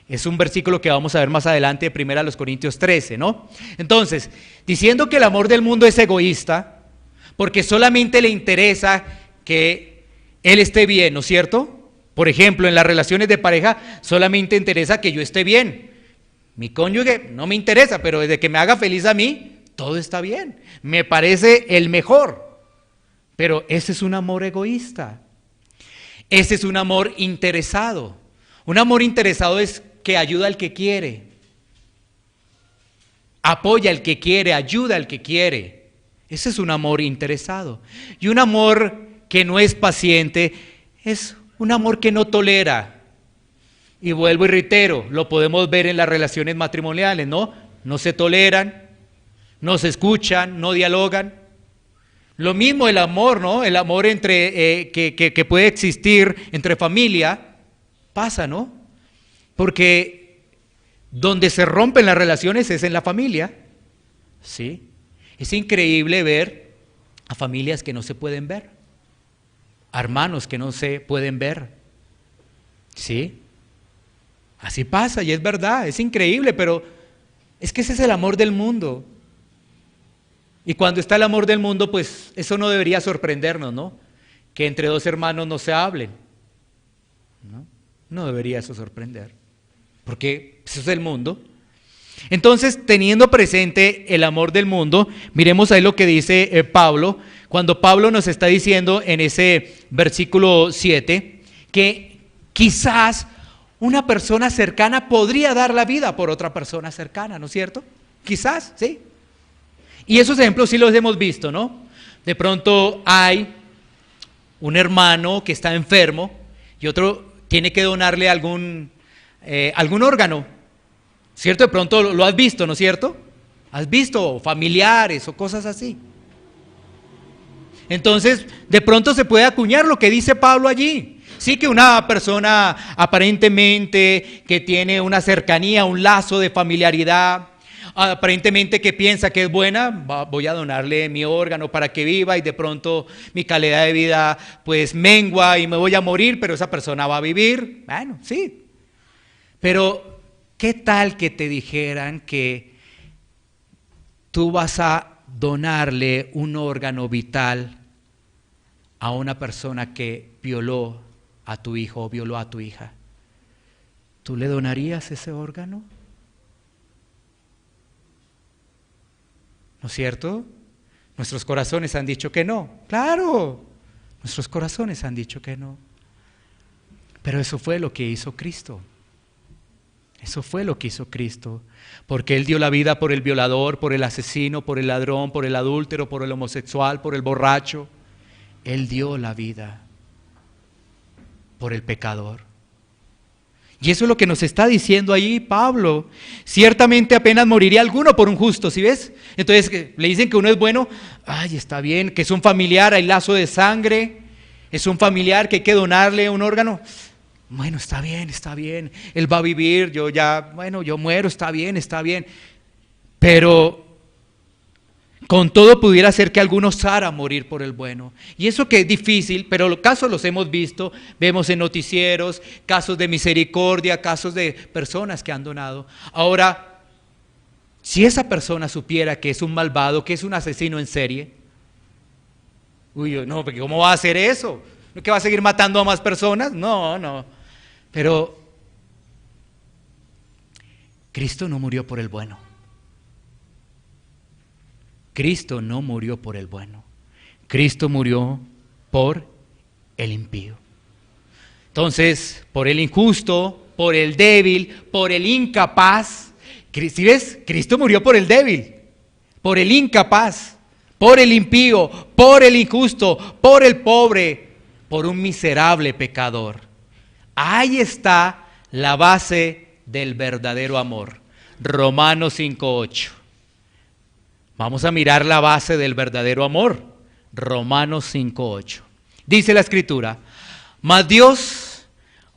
Speaker 2: Es un versículo que vamos a ver más adelante de 1 Corintios 13, ¿no? Entonces, diciendo que el amor del mundo es egoísta, porque solamente le interesa que él esté bien, ¿no es cierto? Por ejemplo, en las relaciones de pareja solamente interesa que yo esté bien. Mi cónyuge no me interesa, pero desde que me haga feliz a mí, todo está bien. Me parece el mejor. Pero ese es un amor egoísta. Ese es un amor interesado. Un amor interesado es que ayuda al que quiere. Apoya al que quiere, ayuda al que quiere. Ese es un amor interesado. Y un amor que no es paciente es un amor que no tolera. Y vuelvo y reitero, lo podemos ver en las relaciones matrimoniales, ¿no? No se toleran, no se escuchan, no dialogan. Lo mismo el amor, ¿no? El amor entre que puede existir entre familia, pasa, ¿no? Porque donde se rompen las relaciones es en la familia, ¿sí? Es increíble ver a familias que no se pueden ver, a hermanos que no se pueden ver, ¿sí? Así pasa y es verdad, es increíble, pero es que ese es el amor del mundo. Y cuando está el amor del mundo, pues eso no debería sorprendernos, ¿no? Que entre dos hermanos no se hablen. No debería eso sorprender, porque eso es el mundo. Entonces, teniendo presente el amor del mundo, miremos ahí lo que dice Pablo, cuando Pablo nos está diciendo en ese versículo 7, que quizás una persona cercana podría dar la vida por otra persona cercana, ¿no es cierto? Quizás, sí. Y esos ejemplos sí los hemos visto, ¿no? De pronto hay un hermano que está enfermo y otro tiene que donarle algún órgano, ¿cierto? De pronto lo has visto, ¿no es cierto? ¿Has visto familiares o cosas así? Entonces, de pronto se puede acuñar lo que dice Pablo allí. Sí, que una persona aparentemente que tiene una cercanía, un lazo de familiaridad, aparentemente que piensa que es buena, voy a donarle mi órgano para que viva y de pronto mi calidad de vida pues mengua y me voy a morir, pero esa persona va a vivir. Bueno, sí. Pero, ¿qué tal que te dijeran que tú vas a donarle un órgano vital a una persona que violó a tu hijo o violó a tu hija? ¿Tú le donarías ese órgano? ¿No es cierto? Nuestros corazones han dicho que no. Claro, nuestros corazones han dicho que no. Pero eso fue lo que hizo Cristo. Eso fue lo que hizo Cristo. Porque Él dio la vida por el violador, por el asesino, por el ladrón, por el adúltero, por el homosexual, por el borracho. Él dio la vida por el pecador. Y eso es lo que nos está diciendo ahí Pablo. Ciertamente apenas moriría alguno por un justo, ¿sí ves? Entonces le dicen que uno es bueno, ay, está bien, que es un familiar, hay lazo de sangre, es un familiar que hay que donarle un órgano. Bueno, está bien, él va a vivir, yo muero, está bien. Pero, Con todo pudiera ser que alguno osara morir por el bueno. Y eso que es difícil, pero los casos los hemos visto, vemos en noticieros, casos de misericordia, casos de personas que han donado. Ahora, si esa persona supiera que es un malvado, que es un asesino en serie, no, porque ¿cómo va a hacer eso? ¿No que va a seguir matando a más personas? No. Pero Cristo no murió por el bueno. Cristo no murió por el bueno. Cristo murió por el impío. Entonces, por el injusto, por el débil, por el incapaz. ¿Sí ves? Cristo murió por el débil, por el incapaz, por el impío, por el injusto, por el pobre, por un miserable pecador. Ahí está la base del verdadero amor. Romanos 5:8. Vamos a mirar la base del verdadero amor. Romanos 5:8. Dice la Escritura: mas Dios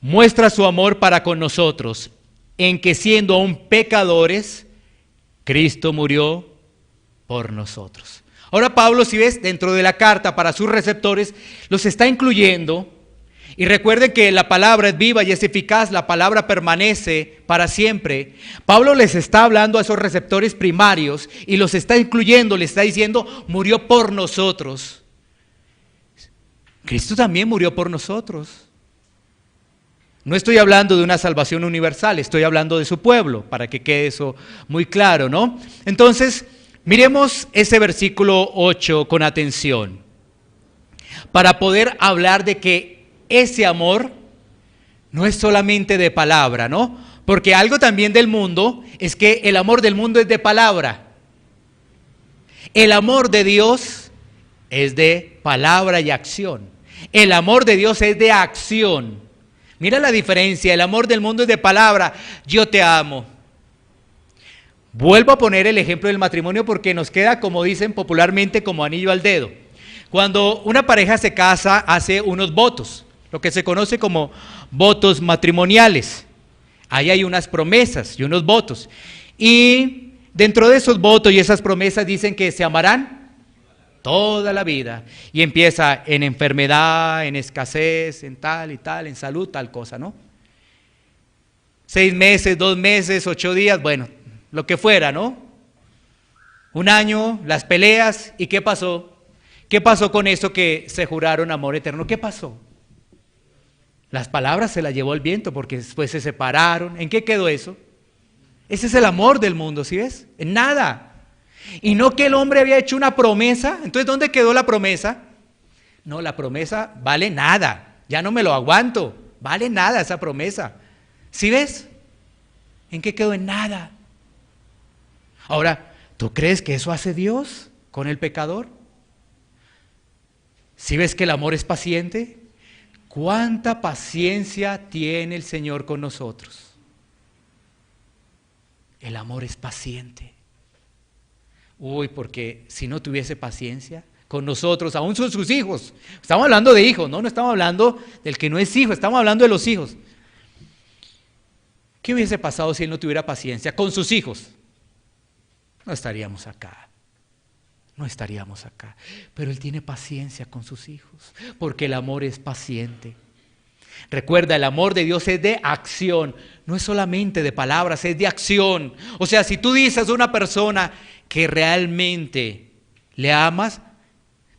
Speaker 2: muestra su amor para con nosotros, en que siendo aún pecadores, Cristo murió por nosotros. Ahora Pablo, si ves, dentro de la carta para sus receptores, los está incluyendo. Y recuerden que la palabra es viva y es eficaz, la palabra permanece para siempre. Pablo les está hablando a esos receptores primarios y los está incluyendo, les está diciendo, murió por nosotros. Cristo también murió por nosotros. No estoy hablando de una salvación universal, estoy hablando de su pueblo, para que quede eso muy claro, ¿no? Entonces, miremos ese versículo 8 con atención, para poder hablar de que ese amor no es solamente de palabra, ¿no? Porque algo también del mundo es que el amor del mundo es de palabra. El amor de Dios es de palabra y acción. El amor de Dios es de acción. Mira la diferencia, el amor del mundo es de palabra, yo te amo. Vuelvo a poner el ejemplo del matrimonio porque nos queda, como dicen popularmente, como anillo al dedo. Cuando una pareja se casa, hace unos votos, lo que se conoce como votos matrimoniales. Ahí hay unas promesas y unos votos. Y dentro de esos votos y esas promesas dicen que se amarán toda la vida. Y empieza en enfermedad, en escasez, en tal y tal, en salud, tal cosa, ¿no? 6 meses, 2 meses, 8 días, bueno, lo que fuera, ¿no? 1 año, las peleas, ¿y qué pasó? ¿Qué pasó con eso que se juraron amor eterno? ¿Qué pasó? Las palabras se las llevó el viento porque después se separaron. ¿En qué quedó eso? Ese es el amor del mundo, ¿sí ves? En nada. Y no que el hombre había hecho una promesa. Entonces, ¿dónde quedó la promesa? No, la promesa vale nada. Ya no me lo aguanto. Vale nada esa promesa. ¿Sí ves? ¿En qué quedó? En nada. Ahora, ¿tú crees que eso hace Dios con el pecador? ¿Sí ves que el amor es paciente? ¿Cuánta paciencia tiene el Señor con nosotros? El amor es paciente. Uy, porque si no tuviese paciencia con nosotros, aún son sus hijos. Estamos hablando de hijos, no estamos hablando del que no es hijo, estamos hablando de los hijos. ¿Qué hubiese pasado si él no tuviera paciencia con sus hijos? No estaríamos acá. No estaríamos acá. Pero él tiene paciencia con sus hijos, porque el amor es paciente. Recuerda, el amor de Dios es de acción, no es solamente de palabras, es de acción. O sea, si tú dices a una persona que realmente le amas,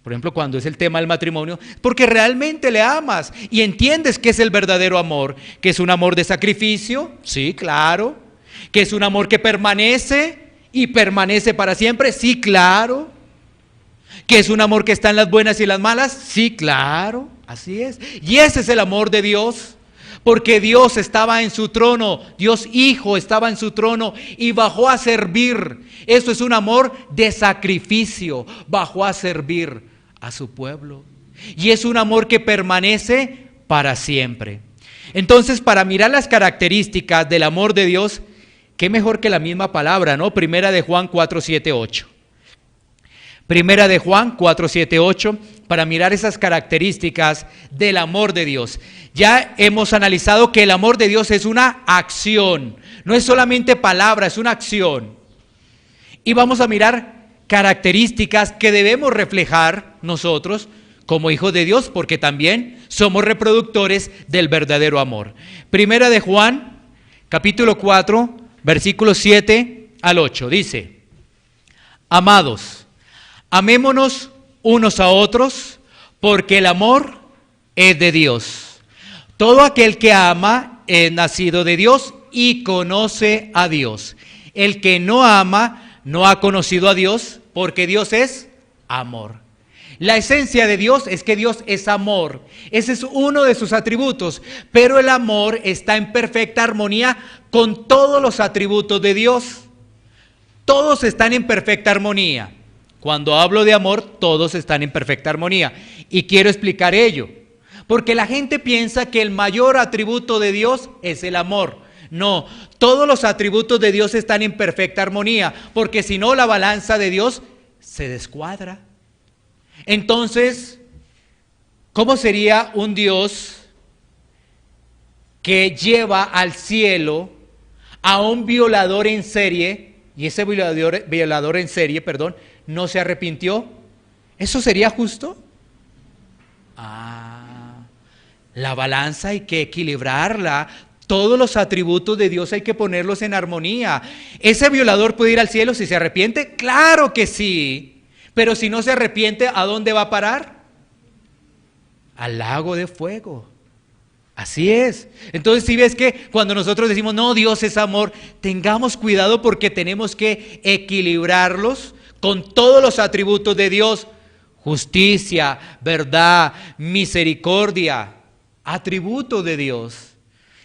Speaker 2: por ejemplo, cuando es el tema del matrimonio, porque realmente le amas y entiendes que es el verdadero amor, que es un amor de sacrificio, sí, claro, que es un amor que permanece y permanece para siempre, sí, claro. ¿Que es un amor que está en las buenas y las malas? Sí, claro, así es. Y ese es el amor de Dios, porque Dios estaba en su trono, Dios Hijo estaba en su trono y bajó a servir. Eso es un amor de sacrificio, bajó a servir a su pueblo. Y es un amor que permanece para siempre. Entonces, para mirar las características del amor de Dios, qué mejor que la misma palabra, ¿no? Primera de Juan 4, 7, 8. Primera de Juan 4, 7, 8, para mirar esas características del amor de Dios. Ya hemos analizado que el amor de Dios es una acción, no es solamente palabra, es una acción. Y vamos a mirar características que debemos reflejar nosotros como hijos de Dios, porque también somos reproductores del verdadero amor. Primera de Juan, capítulo 4, versículos 7 al 8, dice: Amados, amémonos unos a otros, porque el amor es de Dios. Todo aquel que ama es nacido de Dios y conoce a Dios. El que no ama no ha conocido a Dios, porque Dios es amor. La esencia de Dios es que Dios es amor. Ese es uno de sus atributos, pero el amor está en perfecta armonía con todos los atributos de Dios. Todos están en perfecta armonía. Cuando hablo de amor, todos están en perfecta armonía. Y quiero explicar ello, porque la gente piensa que el mayor atributo de Dios es el amor. No, todos los atributos de Dios están en perfecta armonía, porque si no, la balanza de Dios se descuadra. Entonces, ¿cómo sería un Dios que lleva al cielo a un violador en serie, y ese violador en serie, no se arrepintió? ¿Eso sería justo? La balanza hay que equilibrarla. Todos los atributos de Dios hay que ponerlos en armonía. ¿Ese violador puede ir al cielo si se arrepiente? ¡Claro que sí! Pero si no se arrepiente, ¿a dónde va a parar? Al lago de fuego. Así es. Entonces, si ves que cuando nosotros decimos, no, Dios es amor, tengamos cuidado porque tenemos que equilibrarlos con todos los atributos de Dios. Justicia, verdad, misericordia, atributo de Dios.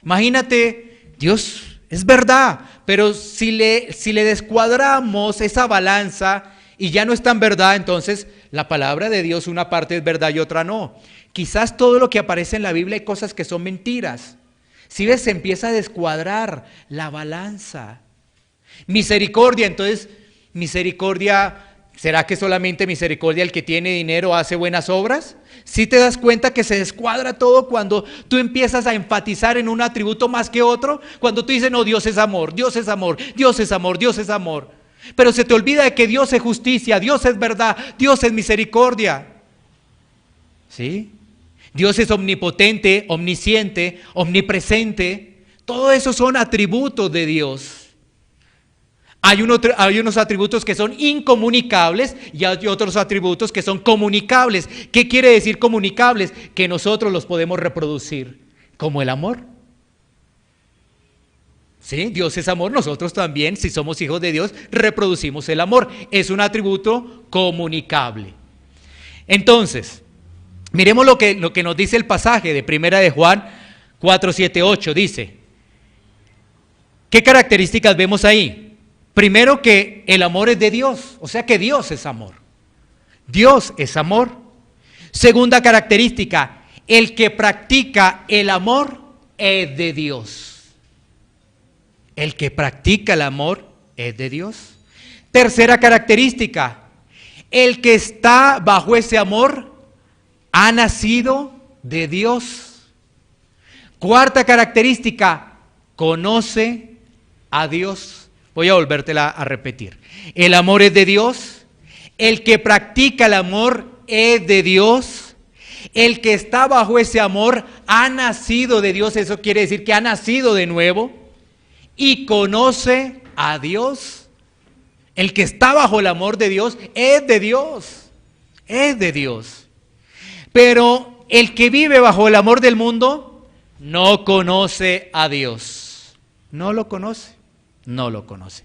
Speaker 2: Imagínate, Dios es verdad, pero si le descuadramos esa balanza y ya no es tan verdad, entonces la palabra de Dios, una parte es verdad y otra no. Quizás todo lo que aparece en la Biblia hay cosas que son mentiras. Si ves, se empieza a descuadrar la balanza. Misericordia, entonces, misericordia, ¿será que solamente misericordia el que tiene dinero hace buenas obras? ¿Sí te das cuenta que se descuadra todo cuando tú empiezas a enfatizar en un atributo más que otro? Cuando tú dices, no, Dios es amor, Dios es amor, Dios es amor, Dios es amor. Pero se te olvida de que Dios es justicia, Dios es verdad, Dios es misericordia. ¿Sí? Dios es omnipotente, omnisciente, omnipresente. Todo eso son atributos de Dios. Hay unos atributos que son incomunicables y hay otros atributos que son comunicables. ¿Qué quiere decir comunicables? Que nosotros los podemos reproducir, como el amor. ¿Sí? Dios es amor, nosotros también, si somos hijos de Dios, reproducimos el amor. Es un atributo comunicable. Entonces, miremos lo que nos dice el pasaje de Primera de Juan 4, 7, 8. Dice, ¿qué características vemos ahí? Primero, que el amor es de Dios, o sea que Dios es amor. Dios es amor. Segunda característica, el que practica el amor es de Dios. El que practica el amor es de Dios. Tercera característica, el que está bajo ese amor ha nacido de Dios. Cuarta característica, conoce a Dios. Voy a volvértela a repetir. El amor es de Dios. El que practica el amor es de Dios. El que está bajo ese amor ha nacido de Dios. Eso quiere decir que ha nacido de nuevo. Y conoce a Dios. El que está bajo el amor de Dios es de Dios. Es de Dios. Pero el que vive bajo el amor del mundo no conoce a Dios. No lo conoce. No lo conoce.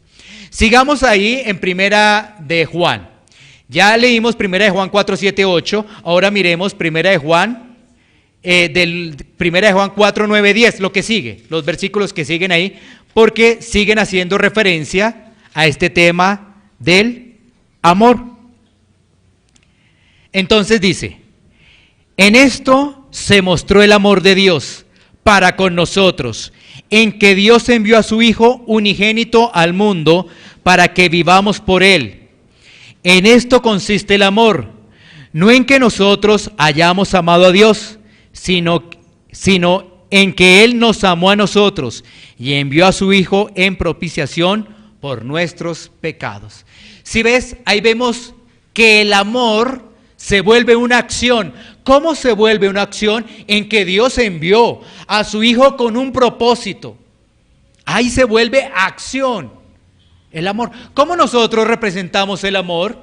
Speaker 2: Sigamos ahí en Primera de Juan. Ya leímos Primera de Juan 4, 7, 8. Ahora miremos Primera de Juan, Primera de Juan 4, 9, 10. Lo que sigue, los versículos que siguen ahí, porque siguen haciendo referencia a este tema del amor. Entonces dice, en esto se mostró el amor de Dios para con nosotros, en que Dios envió a su Hijo unigénito al mundo para que vivamos por Él. En esto consiste el amor, no en que nosotros hayamos amado a Dios, sino en que Él nos amó a nosotros y envió a su Hijo en propiciación por nuestros pecados. Si ves, ahí vemos que el amor se vuelve una acción. ¿Cómo se vuelve una acción? En que Dios envió a su Hijo con un propósito. Ahí se vuelve acción. El amor. ¿Cómo nosotros representamos el amor?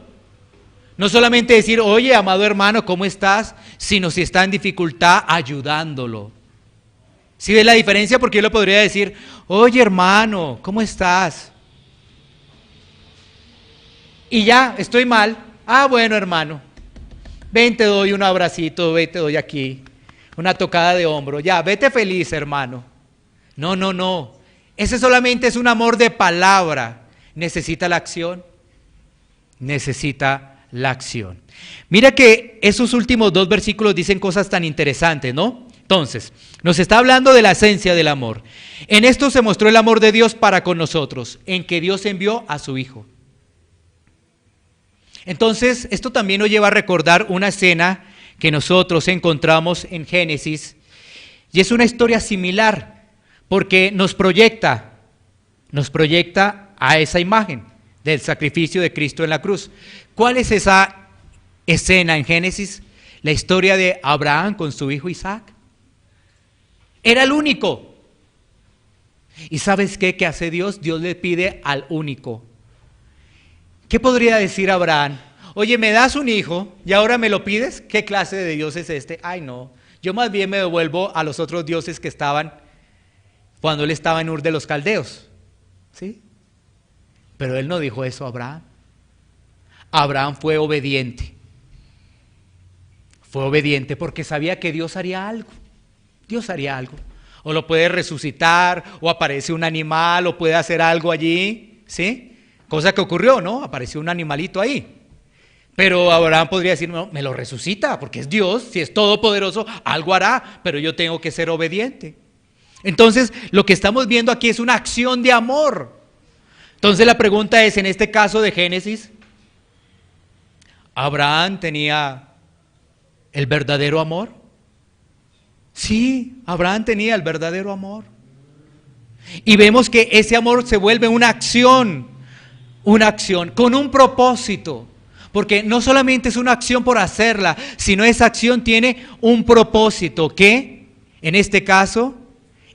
Speaker 2: No solamente decir, oye, amado hermano, ¿cómo estás? Sino si está en dificultad, ayudándolo. ¿Sí ves la diferencia? Porque yo le podría decir, oye, hermano, ¿cómo estás? Y ya, estoy mal. Ah, bueno, hermano. Ven, te doy un abracito, ven, te doy aquí. Una tocada de hombro. Ya, vete feliz, hermano. No. Ese solamente es un amor de palabra. Necesita la acción. Necesita la acción. Mira que esos últimos 2 versículos dicen cosas tan interesantes, ¿no? Entonces, nos está hablando de la esencia del amor. En esto se mostró el amor de Dios para con nosotros, en que Dios envió a su Hijo. Entonces, esto también nos lleva a recordar una escena que nosotros encontramos en Génesis, y es una historia similar, porque nos proyecta a esa imagen del sacrificio de Cristo en la cruz. ¿Cuál es esa escena en Génesis? La historia de Abraham con su hijo Isaac. Era el único. ¿Y sabes qué? ¿Qué hace Dios? Dios le pide al único. ¿Qué podría decir Abraham? Oye, me das un hijo y ahora me lo pides. ¿Qué clase de Dios es este? Ay, no. Yo más bien me devuelvo a los otros dioses que estaban cuando él estaba en Ur de los Caldeos. ¿Sí? Pero él no dijo eso a Abraham. Abraham fue obediente. Fue obediente porque sabía que Dios haría algo. Dios haría algo. O lo puede resucitar, o aparece un animal, o puede hacer algo allí, ¿sí? Cosa que ocurrió, ¿no? Apareció un animalito ahí. Pero Abraham podría decir, no, me lo resucita, porque es Dios, si es todopoderoso, algo hará, pero yo tengo que ser obediente. Entonces, lo que estamos viendo aquí es una acción de amor. Entonces la pregunta es, en este caso de Génesis, ¿Abraham tenía el verdadero amor? Sí, Abraham tenía el verdadero amor. Y vemos que ese amor se vuelve una acción con un propósito. Porque no solamente es una acción por hacerla, sino esa acción tiene un propósito que, en este caso,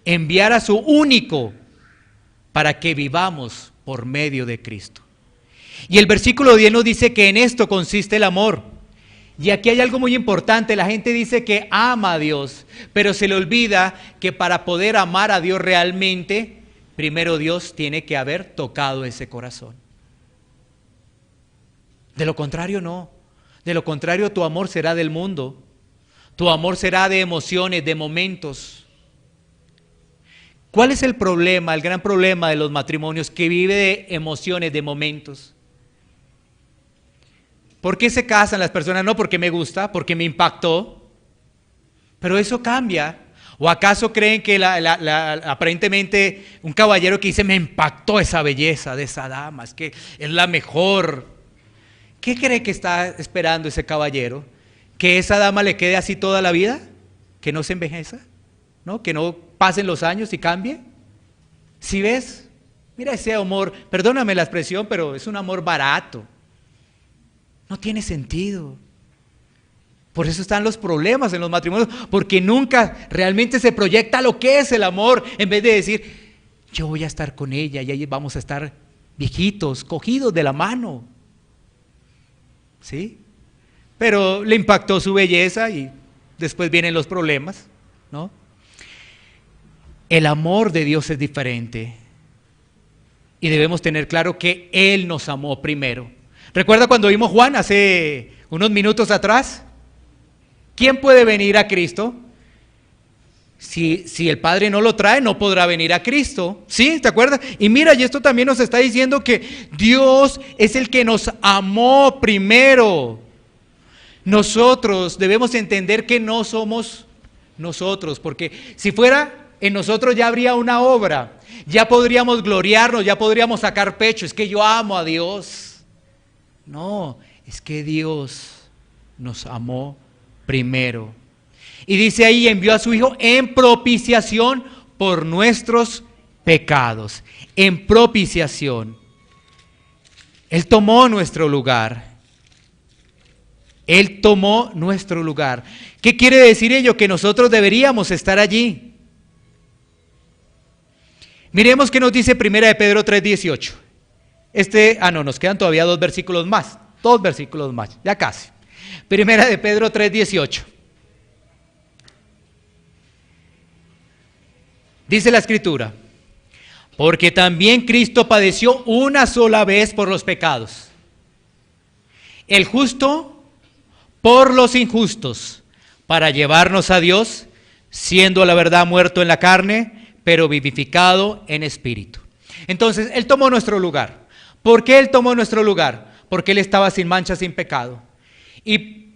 Speaker 2: enviar a su único para que vivamos por medio de Cristo. Y el versículo 10 nos dice que en esto consiste el amor. Y aquí hay algo muy importante, la gente dice que ama a Dios, pero se le olvida que para poder amar a Dios realmente, primero Dios tiene que haber tocado ese corazón. De lo contrario no, de lo contrario tu amor será del mundo, tu amor será de emociones, de momentos. ¿Cuál es el problema, el gran problema de los matrimonios? Que vive de emociones, de momentos. ¿Por qué se casan las personas? No porque me gusta, porque me impactó. Pero eso cambia. ¿O acaso creen que aparentemente un caballero que dice me impactó esa belleza de esa dama, es que es la mejor? ¿Qué cree que está esperando ese caballero? ¿Que esa dama le quede así toda la vida? ¿Que no se envejeza? ¿No? ¿Que no pasen los años y cambie? ¿Sí ves? Mira ese amor, perdóname la expresión, pero es un amor barato. No tiene sentido. Por eso están los problemas en los matrimonios, porque nunca realmente se proyecta lo que es el amor, en vez de decir, yo voy a estar con ella y ahí vamos a estar viejitos, cogidos de la mano. ¿Sí? Pero le impactó su belleza y después vienen los problemas, ¿no? El amor de Dios es diferente y debemos tener claro que Él nos amó primero. ¿Recuerda cuando vimos Juan hace unos minutos atrás? ¿Quién puede venir a Cristo? Si el Padre no lo trae, no podrá venir a Cristo. ¿Sí? ¿Te acuerdas? Y mira, y esto también nos está diciendo que Dios es el que nos amó primero. Nosotros debemos entender que no somos nosotros, porque si fuera en nosotros ya habría una obra, ya podríamos gloriarnos, ya podríamos sacar pecho, es que yo amo a Dios. No, es que Dios nos amó primero. Y dice ahí, envió a su Hijo en propiciación por nuestros pecados. En propiciación. Él tomó nuestro lugar. Él tomó nuestro lugar. ¿Qué quiere decir ello? Que nosotros deberíamos estar allí. Miremos qué nos dice 1 de Pedro 3:18. Nos quedan todavía dos versículos más, ya casi. 1 de Pedro 3:18. Dice la Escritura: porque también Cristo padeció una sola vez por los pecados, el justo por los injustos, para llevarnos a Dios, siendo a la verdad muerto en la carne, pero vivificado en espíritu. Entonces, Él tomó nuestro lugar. ¿Por qué Él tomó nuestro lugar? Porque Él estaba sin mancha, sin pecado. ¿Y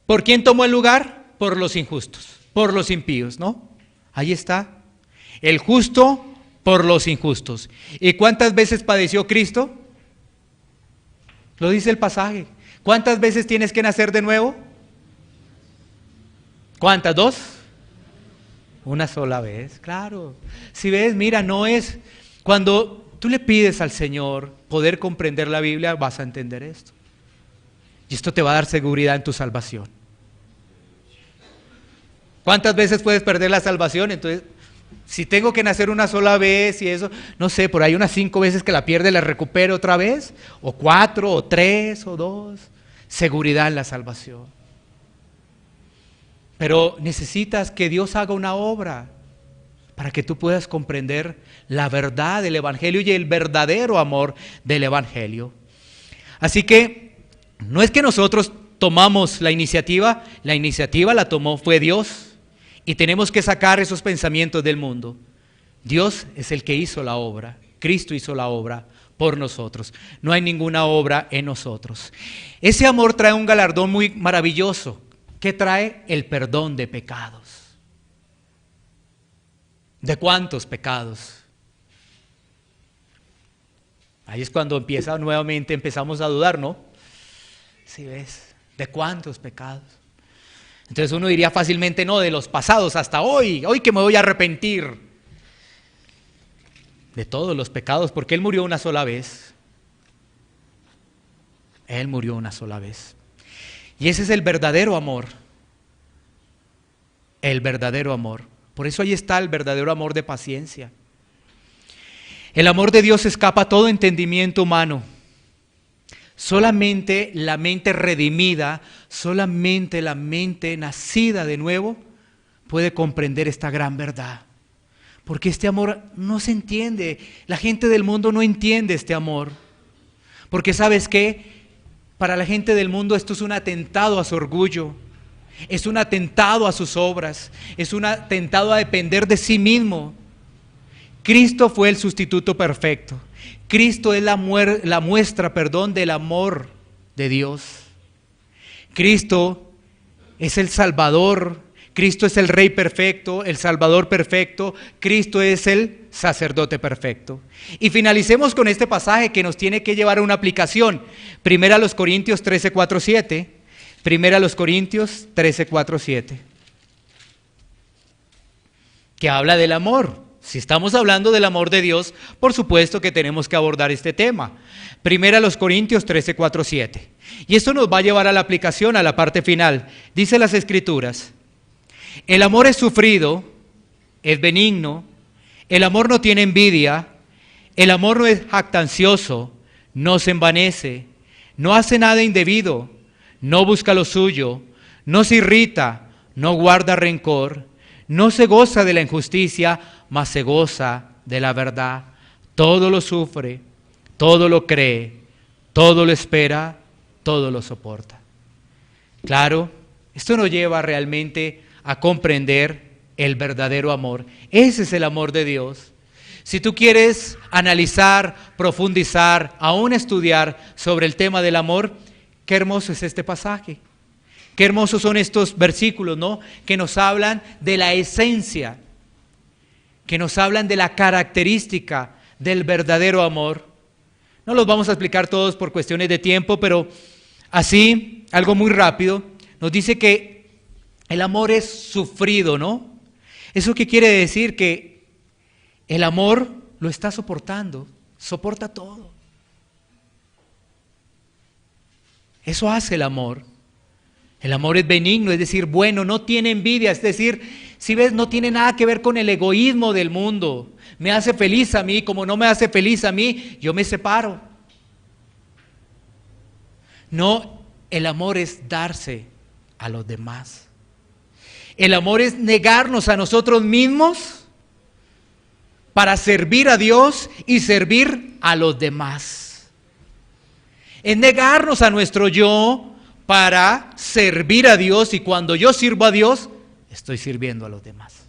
Speaker 2: por quién tomó el lugar? Por los injustos, por los impíos, ¿no? Ahí está. El justo por los injustos. ¿Y cuántas veces padeció Cristo? Lo dice el pasaje. ¿Cuántas veces tienes que nacer de nuevo? ¿Cuántas? ¿2? Una sola vez, claro. Si ves, mira, no es... Cuando tú le pides al Señor poder comprender la Biblia, vas a entender esto. Y esto te va a dar seguridad en tu salvación. ¿Cuántas veces puedes perder la salvación? Entonces, si tengo que nacer una sola vez y eso, no sé, por ahí unas 5 veces que la pierde, la recupero otra vez, o 4, o 3, o 2. Seguridad en la salvación. Pero necesitas que Dios haga una obra para que tú puedas comprender la verdad del Evangelio y el verdadero amor del Evangelio. Así que no es que nosotros tomamos la iniciativa la tomó fue Dios, y tenemos que sacar esos pensamientos del mundo. Dios es el que hizo la obra, Cristo hizo la obra por nosotros. No hay ninguna obra en nosotros. Ese amor trae un galardón muy maravilloso. ¿Qué trae? El perdón de pecados. ¿De cuántos pecados? Ahí es cuando empezamos a dudar, ¿no? ¿Sí ves? ¿De cuántos pecados? Entonces uno diría fácilmente, no, de los pasados hasta hoy que me voy a arrepentir. De todos los pecados, porque Él murió una sola vez. Él murió una sola vez. Y ese es el verdadero amor. El verdadero amor. Por eso ahí está el verdadero amor de paciencia. El amor de Dios escapa a todo entendimiento humano. Solamente la mente redimida, solamente la mente nacida de nuevo puede comprender esta gran verdad. Porque este amor no se entiende. La gente del mundo no entiende este amor. Porque ¿sabes qué? Para la gente del mundo esto es un atentado a su orgullo. Es un atentado a sus obras. Es un atentado a depender de sí mismo. Cristo fue el sustituto perfecto. Cristo es la muestra del amor de Dios. Cristo es el Salvador. Cristo es el Rey perfecto, el Salvador perfecto. Cristo es el sacerdote perfecto. Y finalicemos con este pasaje que nos tiene que llevar a una aplicación. 1 Corintios 13:4-7. 1 Corintios 13:4-7. Que habla del amor. Si estamos hablando del amor de Dios, por supuesto que tenemos que abordar este tema. 1 Corintios 13:4-7. Y esto nos va a llevar a la aplicación, a la parte final. Dice las Escrituras: el amor es sufrido, es benigno, el amor no tiene envidia, el amor no es jactancioso, no se envanece, no hace nada indebido, no busca lo suyo, no se irrita, no guarda rencor, no se goza de la injusticia, mas se goza de la verdad. Todo lo sufre, todo lo cree, todo lo espera, todo lo soporta. Claro, esto nos lleva realmente a comprender el verdadero amor. Ese es el amor de Dios. Si tú quieres analizar, profundizar, aún estudiar sobre el tema del amor, qué hermoso es este pasaje. Qué hermosos son estos versículos, ¿no? Que nos hablan de la esencia, que nos hablan de la característica del verdadero amor. No los vamos a explicar todos por cuestiones de tiempo, pero así, algo muy rápido, nos dice que el amor es sufrido, ¿no? ¿Eso qué quiere decir? Que el amor lo está soportando, soporta todo. Eso hace el amor. El amor es benigno, es decir, bueno, no tiene envidia, es decir, si ves, no tiene nada que ver con el egoísmo del mundo. Me hace feliz a mí, como no me hace feliz a mí, yo me separo. No, el amor es darse a los demás. El amor es negarnos a nosotros mismos para servir a Dios y servir a los demás. Es negarnos a nuestro yo para servir a Dios, y cuando yo sirvo a Dios, estoy sirviendo a los demás.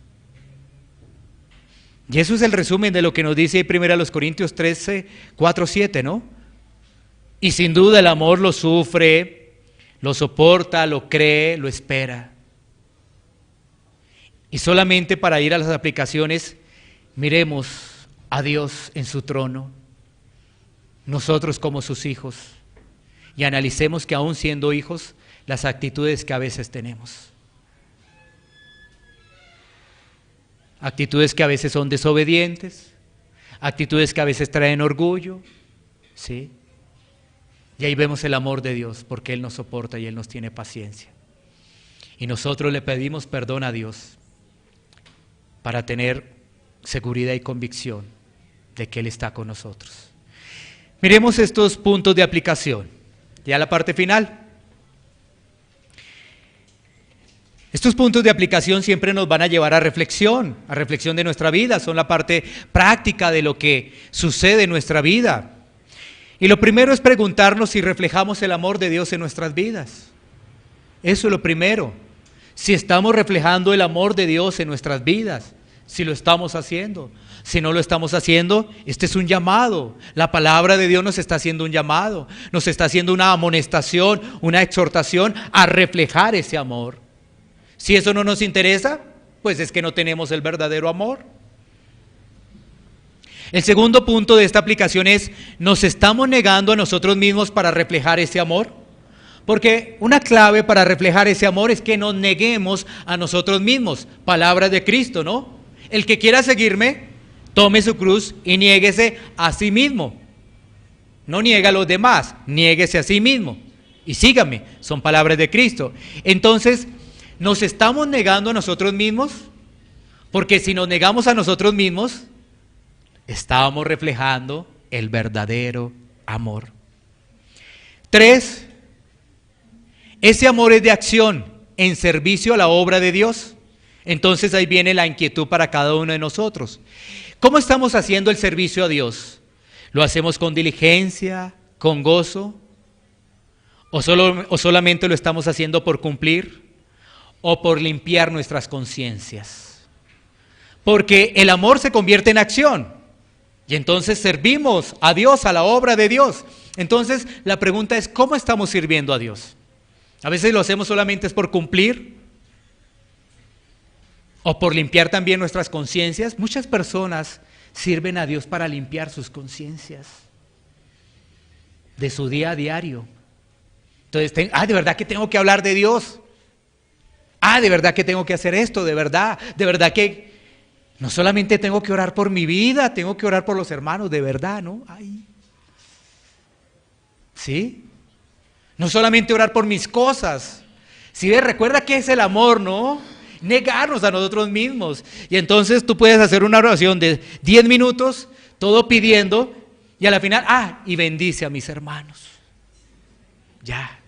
Speaker 2: Y eso es el resumen de lo que nos dice 1 Corintios 13, 4, 7, ¿no? Y sin duda el amor lo sufre, lo soporta, lo cree, lo espera. Y solamente para ir a las aplicaciones, miremos a Dios en su trono, nosotros como sus hijos, y analicemos que aún siendo hijos, las actitudes que a veces tenemos. Actitudes que a veces son desobedientes, actitudes que a veces traen orgullo, ¿sí? Y ahí vemos el amor de Dios, porque Él nos soporta y Él nos tiene paciencia. Y nosotros le pedimos perdón a Dios para tener seguridad y convicción de que Él está con nosotros. Miremos estos puntos de aplicación. Ya la parte final. Estos puntos de aplicación siempre nos van a llevar a reflexión de nuestra vida, son la parte práctica de lo que sucede en nuestra vida. Y lo primero es preguntarnos si reflejamos el amor de Dios en nuestras vidas. Eso es lo primero. Si estamos reflejando el amor de Dios en nuestras vidas, si lo estamos haciendo. Si no lo estamos haciendo, este es un llamado. La palabra de Dios nos está haciendo un llamado, nos está haciendo una amonestación, una exhortación a reflejar ese amor. Si eso no nos interesa, pues es que no tenemos el verdadero amor. El segundo punto de esta aplicación es, ¿nos estamos negando a nosotros mismos para reflejar ese amor? Porque una clave para reflejar ese amor es que nos neguemos a nosotros mismos. Palabras de Cristo, ¿no? El que quiera seguirme, tome su cruz y niéguese a sí mismo. No niegue a los demás, niéguese a sí mismo y sígame. Son palabras de Cristo. Entonces, ¿nos estamos negando a nosotros mismos? Porque si nos negamos a nosotros mismos, estamos reflejando el verdadero amor. 3. Ese amor es de acción en servicio a la obra de Dios. Entonces ahí viene la inquietud para cada uno de nosotros. ¿Cómo estamos haciendo el servicio a Dios? ¿Lo hacemos con diligencia, con gozo? ¿O solamente lo estamos haciendo por cumplir? ¿O por limpiar nuestras conciencias? Porque el amor se convierte en acción. Y entonces servimos a Dios, a la obra de Dios. Entonces la pregunta es, ¿cómo estamos sirviendo a Dios? A veces lo hacemos solamente es por cumplir o por limpiar también nuestras conciencias. Muchas personas sirven a Dios para limpiar sus conciencias de su día a diario. Entonces, de verdad que tengo que hablar de Dios. De verdad que tengo que hacer esto, de verdad que no solamente tengo que orar por mi vida, tengo que orar por los hermanos, de verdad, ¿no? ¿Sí? No solamente orar por mis cosas. ¿Sí? Recuerda que es el amor, ¿no? Negarnos a nosotros mismos. Y entonces tú puedes hacer una oración de 10 minutos, todo pidiendo, y a la final, y bendice a mis hermanos. Ya.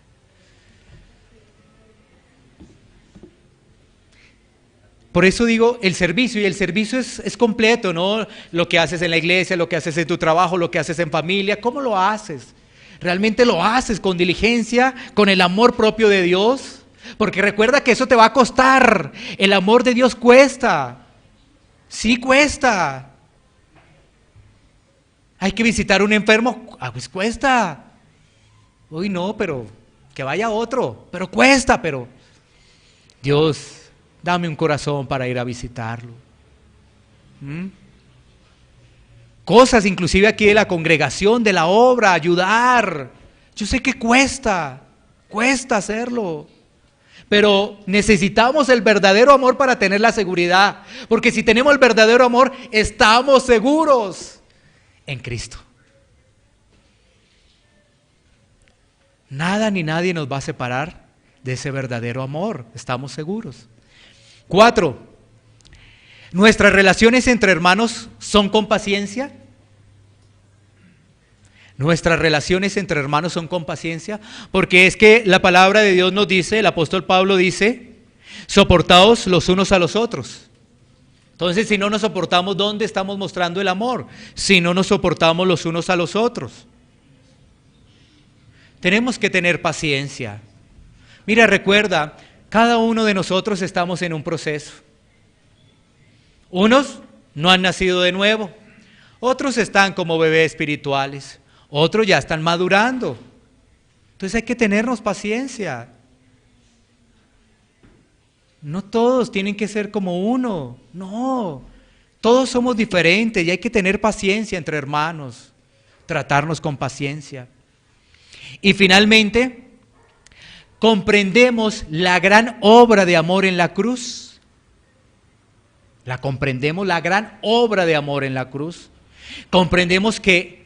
Speaker 2: Por eso digo el servicio, y el servicio es completo, ¿no? Lo que haces en la iglesia, lo que haces en tu trabajo, lo que haces en familia, ¿cómo lo haces? ¿Realmente lo haces con diligencia, con el amor propio de Dios? Porque recuerda que eso te va a costar. El amor de Dios cuesta. Sí cuesta. Hay que visitar a un enfermo, pues cuesta. Uy, no, pero que vaya otro, pero cuesta, pero Dios, dame un corazón para ir a visitarlo. Cosas inclusive aquí de la congregación, de la obra, ayudar. Yo sé que cuesta hacerlo. Pero necesitamos el verdadero amor para tener la seguridad. Porque si tenemos el verdadero amor, estamos seguros en Cristo. Nada ni nadie nos va a separar de ese verdadero amor, estamos seguros. 4. ¿Nuestras relaciones entre hermanos son con paciencia? Nuestras relaciones entre hermanos son con paciencia, porque es que la palabra de Dios nos dice, el apóstol Pablo dice, soportaos los unos a los otros. Entonces, si no nos soportamos, ¿dónde estamos mostrando el amor? Si no nos soportamos los unos a los otros. Tenemos que tener paciencia. Mira, recuerda, cada uno de nosotros estamos en un proceso. Unos no han nacido de nuevo, otros están como bebés espirituales, otros ya están madurando. Entonces hay que tenernos paciencia. No todos tienen que ser como uno, no. Todos somos diferentes y hay que tener paciencia entre hermanos, tratarnos con paciencia. Y finalmente, comprendemos la gran obra de amor en la cruz. Comprendemos la gran obra de amor en la cruz. Comprendemos que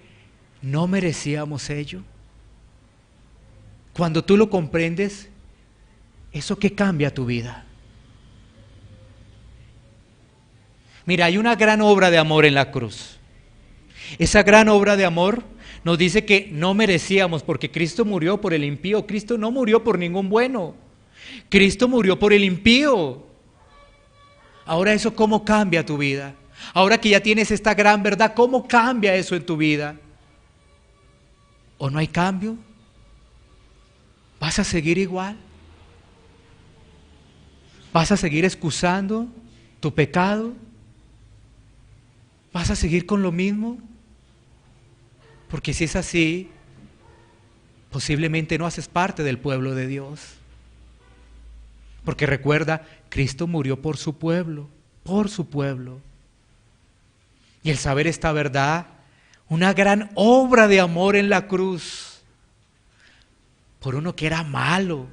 Speaker 2: no merecíamos ello. Cuando tú lo comprendes, ¿eso qué cambia tu vida? Mira, hay una gran obra de amor en la cruz. Esa gran obra de amor nos dice que no merecíamos, porque Cristo murió por el impío. Cristo no murió por ningún bueno. Cristo murió por el impío. Ahora eso, ¿cómo cambia tu vida? Ahora que ya tienes esta gran verdad, ¿cómo cambia eso en tu vida? ¿O no hay cambio? ¿Vas a seguir igual? ¿Vas a seguir excusando tu pecado? ¿Vas a seguir con lo mismo? Porque si es así, posiblemente no haces parte del pueblo de Dios. Porque recuerda, Cristo murió por su pueblo, por su pueblo. Y el saber esta verdad, una gran obra de amor en la cruz, por uno que era malo,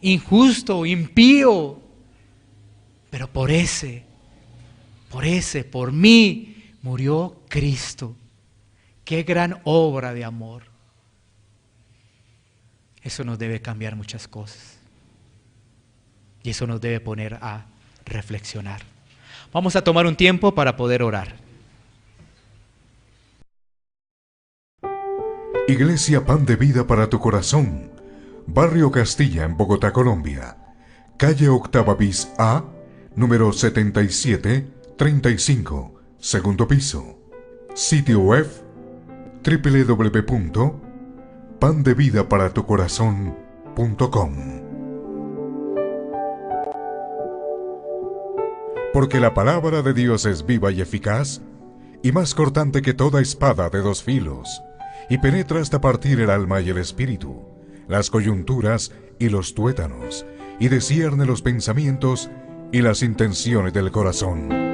Speaker 2: injusto, impío, pero por mí murió Cristo. Qué gran obra de amor. Eso nos debe cambiar muchas cosas. Y eso nos debe poner a reflexionar. Vamos a tomar un tiempo para poder orar.
Speaker 1: Iglesia Pan de Vida para tu Corazón, Barrio Castilla, en Bogotá, Colombia. Calle Octava bis A, número 7735, segundo piso. Sitio web www.pandevidaparatucorazon.com. Porque la palabra de Dios es viva y eficaz, y más cortante que toda espada de dos filos, y penetra hasta partir el alma y el espíritu, las coyunturas y los tuétanos, y discierne los pensamientos y las intenciones del corazón.